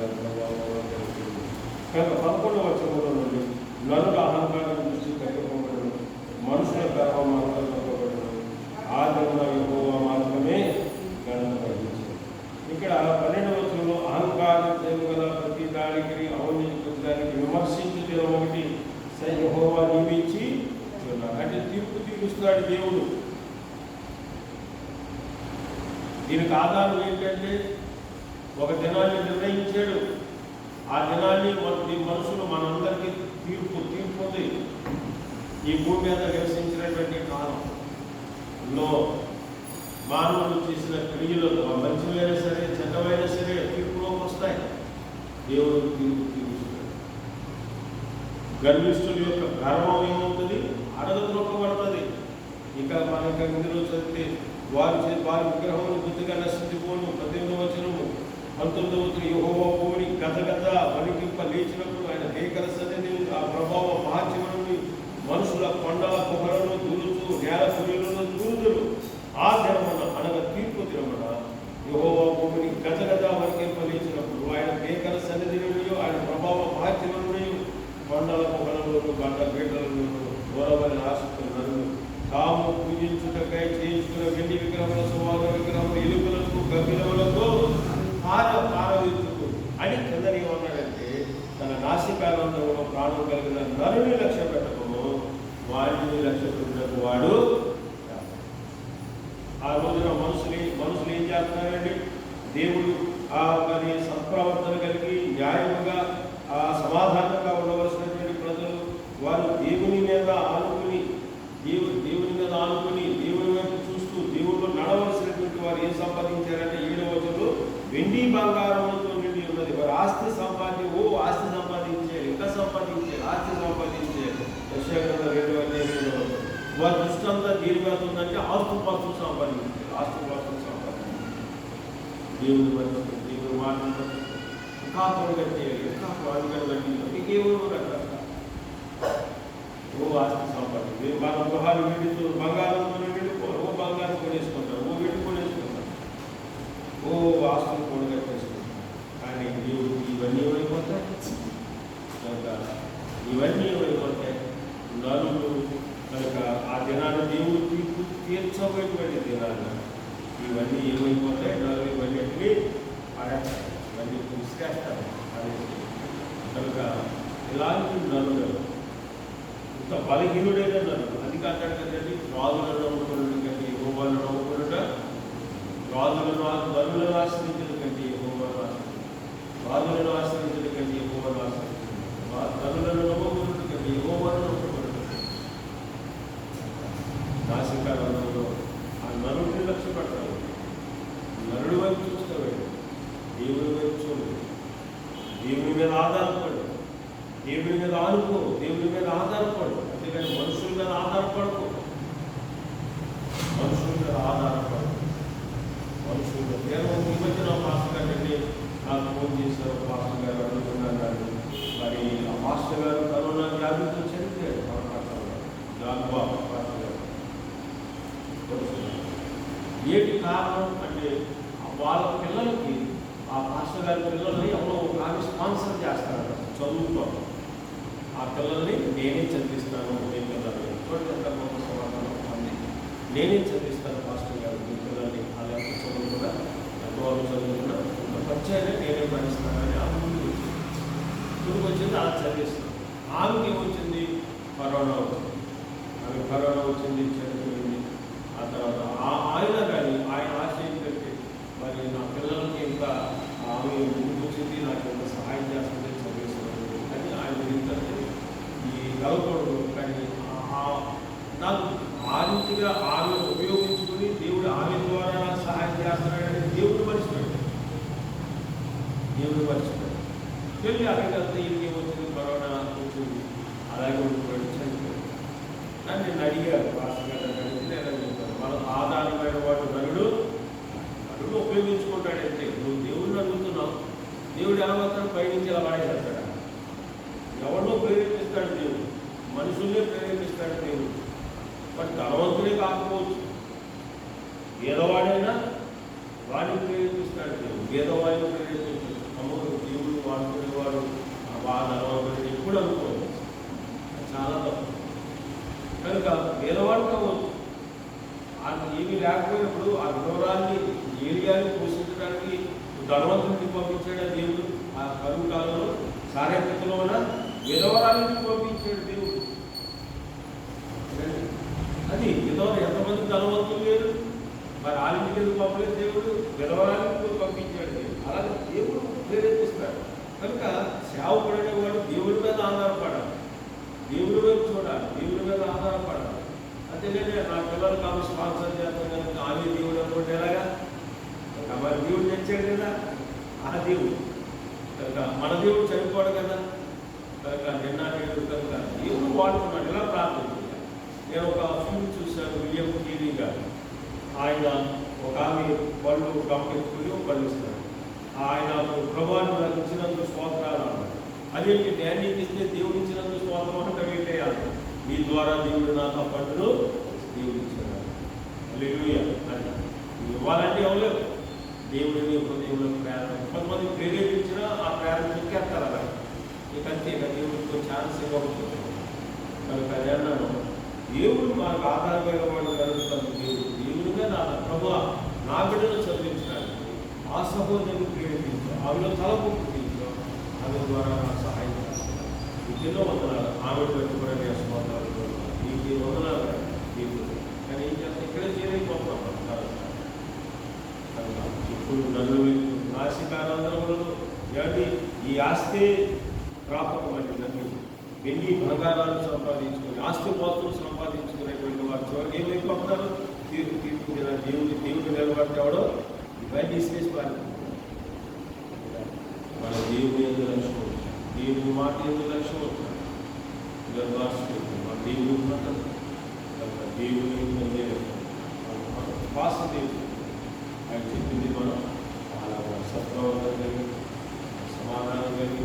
S1: కనుక 11వ వచనంలో నుండి నరుల అహంకారం దృష్టి తగ్గిపోబడను, మనుషుల గర్వం తగ్గబడను, ఆదరణ యెహోవా మాత్రమే గణన వహించారు. ఇక్కడ 12వ వచనంలో అహంకారం చేయగల ప్రతి దానికి అవమానించడానికి విమర్శించు దినం ఒకటి యెహోవా నియమించి ఉన్నారు. అంటే తీర్పు తీరుస్తాడు దేవుడు. దీనికి ఆధారం ఏంటంటే, ఒక దినాన్ని నిర్ణయించాడు. ఆ దినాన్ని మనుషులు మనందరికీ తీర్పు ఉంది. ఈ భూమి మీద నివసించినటువంటి కాలంలో మానవులు చేసిన క్రియలు మంచివైనా సరే చెడ్డమైనా సరే తీర్పులోకి వస్తాయి. దేవుడు తీర్పు తీరుస్తాడు. గర్విష్ఠుల యొక్క గర్వం ఏమవుతుంది? అడగద్రొక్కబడుతుంది. ఇక మనకి ఇందులో చదివితే వారి విగ్రహములు గుర్తుగా నశించిపోను. 18వ వచనము 19వ వచనం యెహోవా భూమిని గజగజ వణికింప లేచినప్పుడు ఆయన భీకర సన్నిధి ఆ ప్రభావం మార్చివను మనుషుల కొండల గుహలను దూరుచు నేల పురులను దూరుదురు. ఆ దినమున అనగా తీర్పు దినమున యెహోవా భూమిని గజగజ వణికింప లేచినప్పుడు ఆయన భీకర సన్నిధి నుండి ఆయన ప్రభావం మార్చివను కొండల గుహలను గడ్డ బీటలను దూరమని ఆశిస్తున్నారు. తాము పూజించుటకై చేయించుకున్న వెండి విగ్రహముల సువాల విగ్రహములు ఎలుకలకు గబ్బిలములకు పారవించుకు అని కిందని ఏమన్నాడంటే, తన నాసికానందంలో ప్రాణం కలిగిన నరుని లక్ష్య పెట్టకము వాడిని లక్ష్య పెట్టకు వాడు. ఆ రోజున మనుషులు ఏం చేస్తున్నారండి? దేవుడు మరి సత్ప్రవర్తన కలిగి న్యాయముగా సమాధానంగా ఉండవలసినటువంటి ప్రజలు వారు దేవుని మీద ఆనుకుని దేవుని వైపు చూస్తూ దేవుడు నడవలసినటువంటి వారు ఏం సంపాదించారంటే 7వ వచనంలో వెండి బంగారములతో నిండి ఉన్నది. వారు ఆస్తి సంపాదించారు, ఇంకా సంపాదించారు, ఆస్తి సంపాదించారు. యెషయా గ్రంథం 2వ అధ్యాయం వారి దృష్టి అంతా దేని మీద ఉందంటే ఆస్తుపాస్తులు సంపాదించారు. దేవుని బట్టి దేవుని మాటను బట్టి ఇంకా త్వరగా చేయాలి, ఇంకా త్వరగా బట్టి ఇంకేమో రకాల ఆస్తి సంపాదించి మన గృహాలు వీడితో బంగారంతో నిండిపోరు. బంగారం కొనేసుకుంటారు, వీటి కొనేసుకుంటారు, ఆస్తులు కూడా కట్టేసుకుంటారు. కానీ దేవుడికి ఇవన్నీ ఏమైపోతాయి? ఇవన్నీ ఏమైపోతాయి? నలుగురు కనుక ఆ దినాన్ని దేవుడు తీర్చబోయేటువంటి దినాన్ని ఇవన్నీ ఏమైపోతాయి? నలుగురు ఇవన్నిటినీ పడేస్తారు, ఇవన్నీ విసిరేస్తారు. కనుక ఇలాంటి నలుగురు ఇంత బలహీనుడైన నలుగురు. అది కాదు కదండి, రాజులను నమ్ముకున్నటువంటి యెహోవాను నమ్ముకొనుట ధనులను ఆశ్రయించడం కంటే యెహోవాను రాజులను ఆశ్రయించడం కంటే యెహోవాను ఆశ్రయించడం, ధనులను నమ్ముకొనుట కంటే యెహోవాను నమ్ముకొనుట. నాసికారంలో ఆ నరుడిని లక్ష్య పడతాడు. నరుడి వైపు చూస్తాడు, దేవుని వైపు చూడదు. దేవుని మీద ఆధారపడు, దేవుని మీద ఆనుకో, దేవుని మీద ఆధారపడు. అంతేగాని మనుషుల మీద ఆధారపడకు. మనుషుల మీద ఆధారపడు. మనుషుల మీద నేను ఈ మధ్య నా పాస్టర్ గారు నాకు ఫోన్ చేశారు. పాస్టర్ గారు అడుగుతున్నాను, మరి ఆ మాస్టర్ గారు కరోనా వ్యాధితో చనిపోయాడు. జాన్బాబు పాస్టర్ గారు ఏంటి కారణం అంటే వాళ్ళ పిల్లలకి, ఆ పాస్టర్ గారి పిల్లల్ని ఎవరో ఆమె స్పాన్సర్ చేస్తారట చదువుతో. ఆ పిల్లల్ని నేనే చదివిస్తాను, మీ పిల్లల్ని చూడండి ఎంత గొప్ప సమాధానం ఉంది. నేనే చదివిస్తాను పాస్టర్ గారు మీ పిల్లల్ని. అలా ఎంత చదువుకున్నా, ఎంతవరకు చదువుకున్నా, ఇంత పరిచయాన్ని నేనే భరిస్తానని ఆమె ముందుకు వచ్చింది. అలా చదివిస్తాను. ఆమెకి ఏమొచ్చింది? కరోనా వచ్చింది. ఆమె కరోనా వచ్చింది, చనిపోయింది. ఆ తర్వాత ఆయన కానీ ఆయన ఆశ ఏంటంటే, మరి నా పిల్లలకి ఇంకా ఆమె ముందుకు వచ్చింది, నాకు ఎంత సహాయం చేస్తుంది, చదివిస్తుంది అని ఆయన ఏంటంటే ఈ గెలకూడదు. కానీ నాకు ఆ రీతిగా ఆమె ఉపయోగించుకుని దేవుడు ఆమె ద్వారా నాకు సహాయం చేస్తున్నాడని దేవుడు మర్చిపోయాడు. దేవుడు మర్చిపోయాడు. వెళ్ళి అక్కడికి ఇంటికి వచ్చింది, కరోనా వచ్చింది, అలాగే ఉండిపోయాడు, చనిపోయాడు. అని నేను అడిగాను పాస్టర్ గారు, అడిగితే నేను చెప్తాను, మన ఆధారమైన వాడు నరుడు ఉపయోగించుకుంటాడంటే. నువ్వు దేవుడిని అడుగుతున్నావు, దేవుడు ఏమాత్రం పైనుంచి ఇలా వాడేస్తాడా? ఎవరినో ప్రేరేపిస్తాడు దేవుడు, మనుషుల్నే ప్రేరేపిస్తాడు దేవుడు. బట్ ధనవంతులే కాకపోవచ్చు, పేదవాడైనా వాడిని ప్రేరేపిస్తాడు దేవుడు. పేదవాడిని ప్రేరేపిస్తాడు. అమ్మడు దేవుడు వాడుకునేవాడు ధనవంతుడు ఎప్పుడు అనుకోవచ్చు, చాలా తప్పు. కనుక పేదవాడు కావచ్చు, అది ఏమీ లేకపోయినప్పుడు ఆ వివరాన్ని ఏరియాని పోషించడానికి ధనవంతుడిని పంపించాడు దేవుడు. ఆ కరువు కాలంలో సారేపతిలో ఉన్న విధవరాలని పంపించాడు దేవుడు. అది విధవరు ఎంతమంది ధనవంతులు లేరు, మరి ఆలింటికి ఎందుకు పంపలేదు దేవుడు? విధవరాలని పంపించాడు దేవుడు. అలాగే దేవుడు ప్రేరేపిస్తాడు. కనుక సేవకుడనేవాడు దేవుడి మీద ఆధారపడాలి, దేవుడి వైపు చూడాలి, దేవుడి మీద ఆధారపడాలి. అంతేగాని నా పిల్లలకు ఆమె స్పాన్సర్ చేస్తాను ఆమె దేవుడు అనుకుంటే ఎలాగా? మరి దేవుడు తెచ్చాడు కదా ఆ దేవుడు. కనుక మన దేవుడు చనిపోడు కదా. కనుక నిన్న నేడు కనుక దేవుడు వాడుకున్నాడు. ఇలా ప్రార్థన చేయాలి. నేను ఒక ఫిల్మ్ చూశాను, విలియం టీవీ గారు. ఆయన ఒక ఆమె పళ్ళు గమనించుకుని పళ్ళు ఇస్తాడు. ఆయన ప్రభావం నాకు ఇచ్చినందుకు స్తోత్రాలు అన్నాడు. అదేంటి డాడీకి ఇస్తే దేవుడు ఇచ్చినందుకు స్తోత్రం అంటే వెళ్ళేయాలి. మీ ద్వారా దేవుడు నాకు పట్టును దేవుడు ఇచ్చాడు. హల్లెలూయా అని ఇవ్వాలంటే ఎవరు? దేవుడిని హృదయంలో ప్రేరణ. కొంతమంది ప్రేరేపించినా ఆ ప్రేరణ ఎక్కేస్తారు అలా. ఇక అంతే, దేవుడికి ఛాన్స్ ఇవ్వకపోతే. కనుక అదే అన్నాను, దేవుడు మనకు ఆధారమైన వాడు కలుగుతాను. దేవుడిగా నా ప్రభు నా బిడ్డను చదివించడానికి ఆ సహోదరుని ప్రేరేపించు, ఆమెలో తలపుట్టించు, ఆమె ద్వారా నాకు సహాయం చేస్తాను. ఎన్నో వందనాలు. ఆమె పెట్టుకునే స్తోత్రాలు, నీకు వందనాలు. నీకు కానీ ఏం చేస్తాను, ఇక్కడే చేయలేకపోతున్నాను. ఇప్పుడు నన్ను నాసికానందరములు ఏమంటే ఈ ఆస్తి ప్రాపకమండి. నన్ను వెండి బంగారాలు సంపాదించుకుని ఆస్తి పాస్తులు సంపాదించుకునేటువంటి వారు చివరికి ఏమైపోతున్నారు? తీర్పు దేవుడు నిలబడతాడో ఇవన్నీ తీసేసి పారిపోతారు. మన దేవుని ఎందుకు లక్ష్యం వచ్చాడు, దేవుని మాట ఎందుకు లక్ష్యం వచ్చాడు, మన దేవుని ఉన్నతం. దేవుని భాష దేవుడు ఆయన చెప్పింది మనం చాలా సత్ప్రవర్తన కలిగి, సమాధానం కలిగి,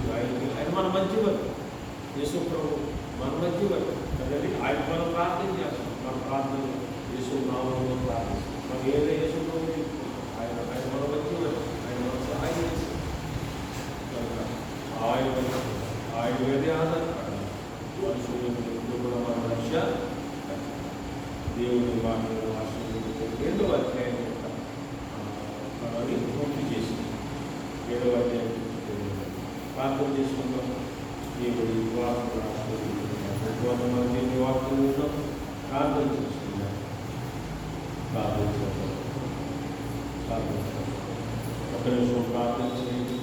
S1: ఆయన మన మంచివారు. యేసు ప్రభు మన మంచివారు కదండి. ఆయన మనం ప్రార్థన చేస్తాం. మన ప్రార్థన యేసు నామములో ప్రార్థిస్తాం. మనం ఏదైనా యేసు ప్రభు ఆయన మన మంచివారు, ఆయన మన సహాయం చేస్తాం. ఆయన మీదే ఆధారపడాలి. మనుషులు ఎప్పుడు కూడా మన లక్ష్య దేవుని మాటలు ఆశీర్వదించే 7వ అధ్యాయం పూర్తి చేసింది. 7వ అధ్యాయం ప్రార్థన చేసుకుంటాం. దేవుడి వార్తలు ఆశీర్వదించారు. వార్తలు ప్రార్థన చేసుకుంటాం. ప్రార్థన ఒక్క నిమిషం ప్రార్థన చేయండి.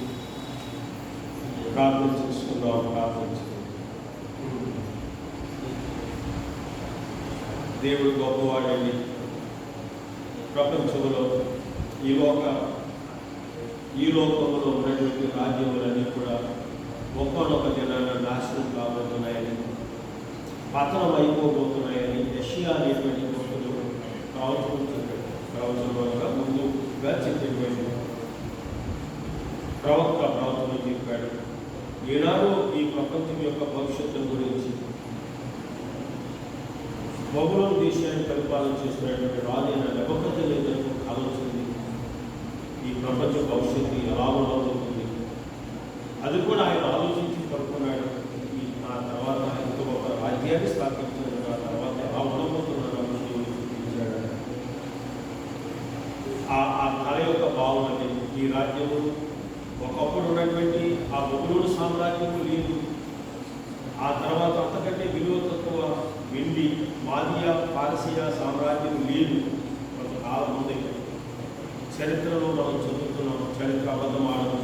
S1: ప్రార్థన చేసుకుందాం. ప్రార్థన చేయండి. దేవుడు గొప్పవాడండి. ప్రపంచంలో ఈ లోకంలో ఉన్నటువంటి రాజ్యములన్నీ కూడా ఒక్కొక్క జనాల నాశనం కాబోతున్నాయని, పతనం అయిపోబోతున్నాయని యెషయా అనేటువంటి భక్తులు ప్రవచనంగా ముందుగా చెప్పేటువంటి ప్రవచనం చెప్పాడు. ఈనాడు ఈ ప్రపంచం యొక్క భవిష్యత్తు గురించి బబులోను దేశాన్ని పరిపాలన చేస్తున్నటువంటి రాజైన నెబుకద్నెజరుకు కల వచ్చింది. ఈ ప్రపంచ భవిష్యత్తు ఎలా ఉండబోతుంది అది కూడా ఆయన ఆలోచించి పడుకున్నాడు. ఆ తర్వాత ఇంత గొప్ప రాజ్యాన్ని స్థాపించిన తర్వాత ఎలా ఉండబోతున్నాడు దేవుడు చూపించాడు. ఆ కళ యొక్క భావనని ఈ రాజ్యము ఒకప్పుడు ఉన్నటువంటి ఆ బబులోను సామ్రాజ్యము లేదు. ఆ తర్వాత అంతకంటే విలువ తక్కువ వెండి మాదియా పారసియా సామ్రాజ్యం లేదు. కొంతకాలం ముందే చరిత్రలో మనం చదువుతున్నాం. చరిత్ర అబద్ధం ఆడదు.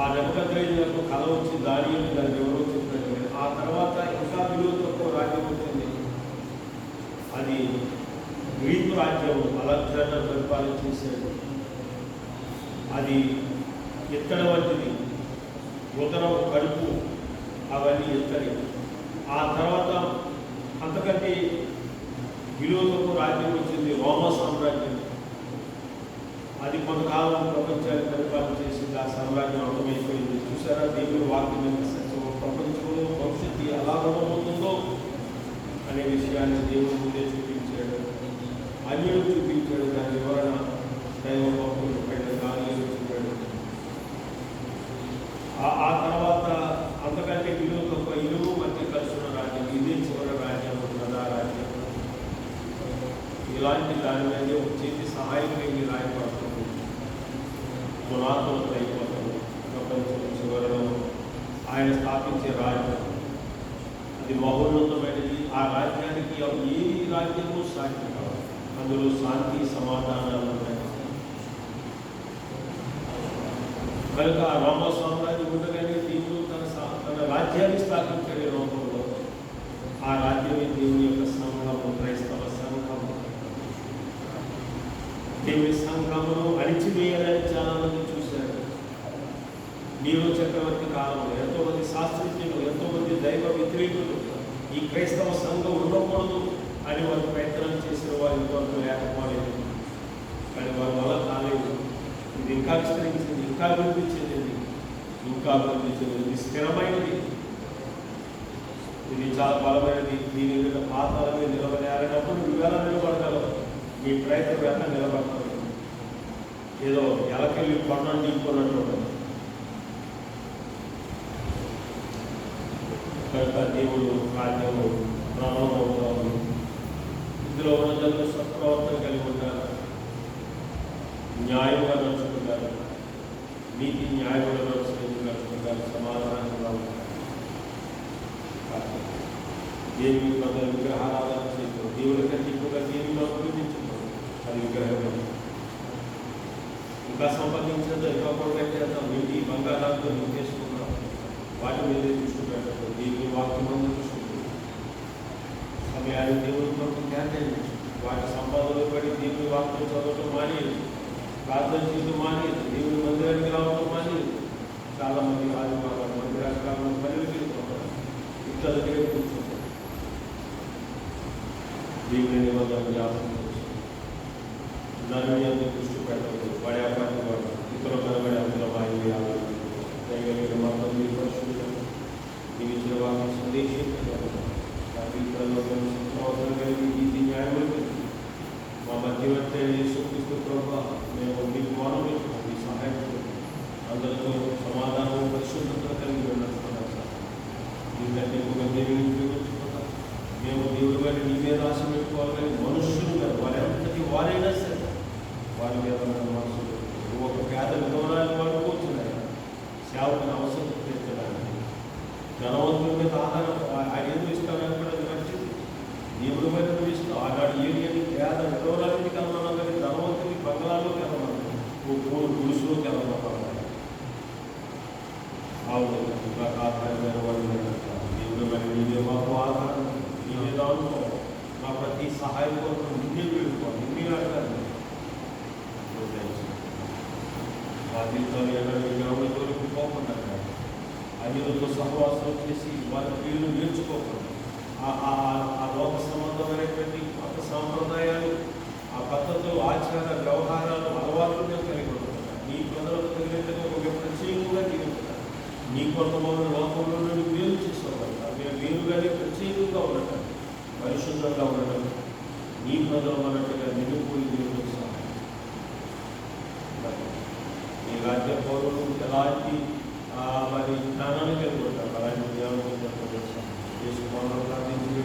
S1: ఆ నెబుకద్నెజరుకు కళ వచ్చి దానియేలు దాని ఎవరో చెప్పినట్టు ఆ తర్వాత ఇంకా విలువ తక్కువ రాజ్యం వచ్చింది. అది గ్రీకు రాజ్యం. అలెగ్జాండర్ పరిపాలన చేశాడు. అది ఎత్తడ వంటిది. ఉదరం కడుపు అవన్నీ ఎత్తడి. ఆ తర్వాత అంతకంటే విలువలకు రాజ్యం వచ్చింది రోమా సామ్రాజ్యం. అది కొంతకాలం ప్రపంచాన్ని పరిపాలన చేసింది. ఆ సామ్రాజ్యం అంతమైపోయింది. చూసారా దేవుని వాక్యం ప్రపంచంలో భవిష్యత్తు ఎలా ఉండబోతుందో అనే విషయాన్ని దేవుని ముందే చూపించాడు. అన్యుడు చూపించాడు. దాని వివరణ దైవ భక్తులు దానియేలు చెప్పాడు. ఆ తర్వాత అంతకంటే విలువ తక్కువ ఇరువు మధ్య కలుసున్న రాజ్యం. ఇదే చివరి రాజ్యం, ప్రజారాజ్యం. ఇలాంటి దాని మీద వచ్చేసి సహాయకుని రాయపడుతుంది. పునాతులతో అయిపోతుంది. ప్రపంచం చివరిలో ఆయన స్థాపించే రాజ్యం అది మహోన్నతమైనది. ఆ రాజ్యానికి ఏ రాజ్యము సాధ్యం కాదు. అందులో శాంతి సమాధానాలు ఉన్నాయి. కనుక ఆ రోమా సామ్రాజ్యం ఉండగానే దేవుడు తన రాజ్యాన్ని స్థాపించాడు ఈ లోకంలో. ఆ రాజ్యమే దేవుని యొక్క సంఘము, క్రైస్తవ సంఘము. దేవుని సంఘమును అణిచివేయాలని చాలా మంది చూశారు. నీరో చక్రవర్తి కాలంలో ఎంతోమంది శాస్త్రజ్ఞులు, ఎంతోమంది దైవ వ్యతిరేకులు ఈ క్రైస్తవ సంఘం ఉండకూడదు అని వారు ప్రయత్నం చేసిన వారు ఇంతవరకు లేకపోలేదు. కానీ వారి వల్ల కాలేదు. ఇది ఇంకా విస్తరించింది, ఇంకా అభివృద్ధి చెందింది, ఇంకా అభివృద్ధి చెందింది. స్థిరమైనది. ఇది చాలా బలమైనది. దీని మీద పాతాలని నిలబడేటప్పుడు నువ్వు ఎలా నిలబడగలవు? నీ ప్రయత్నం ఎలా నిలబడతావు? ఏదో ఎలకెళ్ళి కొండను దింపుకున్నట్టు ఉండదు. కనుక దేవుడు రాజ్యము ప్రారంభమవుతాము. ఇందులో ఉన్న జనులు సత్ప్రవర్తన కలిగి ఉంటారు, న్యాయంగా నడుచుకుంటారు, నీతి న్యాయంగా నడుచుకుంటారు, సమాధానంగా ఉంటారు. దేవి ప్రజలు విగ్రహారాధన చేయకూడదు. దేవుడి కంటే ఎక్కువగా దేవిలో పూజించుకోరు. అది విగ్రహం. ఇంకా సంపాదించేదో ఇంకా కొట్టేద్దాం, వెండి బంగారాలతో నింపేసుకున్నాం. వాటి మీదే చూసుకుంటాడు. దేవుని వాక్యం మంది చూసుకుంటారు. సమయాన్ని దేవుని కొరకు కేటాయించు. వాటి సంపాదనలో పడి దేవుని వాక్యం చదవటం మానేది, ప్రార్థన చేయడం మానేది, దేవుని మందిరానికి రావడం మానేది. చాలామంది ఆదివారం మందిరానికి రావడం పనులు తిరుగుతుంటారు. ఇంట్లో దగ్గరే కూర్చుంటారు. దేవుని నిబంధన జ్ఞాపకం దాని మీద దృష్టి పెట్టదు. పడేపాటి వాడు ఇతరులు కనబడే అందులో వాయువు దైవ మాత్రం మీ పరిశుద్ధం మీరు ఇచ్చిన వాక్య సందేశం కలిగి ఇది న్యాయములు మా మధ్యవర్తి యేసుక్రీస్తు ప్రభువా మేము మీకు మౌనం ఇస్తున్నాం. మీ సహాయం అందరితో సమాధానం పరిశుద్ధత కలిగి నడుస్తున్నాం సార్. మీకంటే ఎక్కువగా దేవుని ఉపయోగించుకుంటాం. మేము దేవుడి గారి నీ మీద ఆశ పెట్టుకోవాలి. కానీ మనుషులు గారు వారెంతటి వారైనా సరే వారి మీద మనసులు ఒక పేద విధవరాలు వాడుకోవచ్చున్నాయి. సేవకుని అవసరం తీర్చడానికి ధనవంతుల మీద ఆధారం ఆయన ఎందుకు ఇస్తారని కూడా నచ్చింది. దేవుడి మీద ఇస్తాం. ఆనాడు ఏరియాని పేద విధవరాలకి కలమన్నాం, కానీ ధనవంతుని బంగ్లాలో కలమన్నాం. పారిపోవడం, నిన్నే వెళ్ళిపోవాలి, నిన్నే ఆడతాను. మా జీవితంలో ఎవరి తోలికి పోకుండా అన్యులతో సహవాసం చేసి వారి క్రియలు నేర్చుకోకుండా ఆ లోక సంబంధమైనటువంటి కొత్త సాంప్రదాయాలు, ఆ పద్ధతులు, ఆచార వ్యవహారాలు, అలవాట్లను కలిగి ఉంటున్నారు. నీ ప్రజలకు తగినట్టుగా ఒక ప్రత్యేకంగా జీవిస్తున్నారు. నీ కొంతమంది లోకంలో నుండి వేరు చేసుకోవాలి. వేరుగానే ప్రత్యేకంగా ఉండటం, పరిశుద్ధంగా ఉండటం, నీ ప్రజలు అన్నట్టుగా నిండిపోయి దేవుడికి సహాయం. ఈ రాజ్య పౌరులు ఎలాంటి మరి జ్ఞానాన్ని కలిగి ఉంటారు. అలాంటి జ్ఞానం చేసుకోవాలని ప్రార్థించి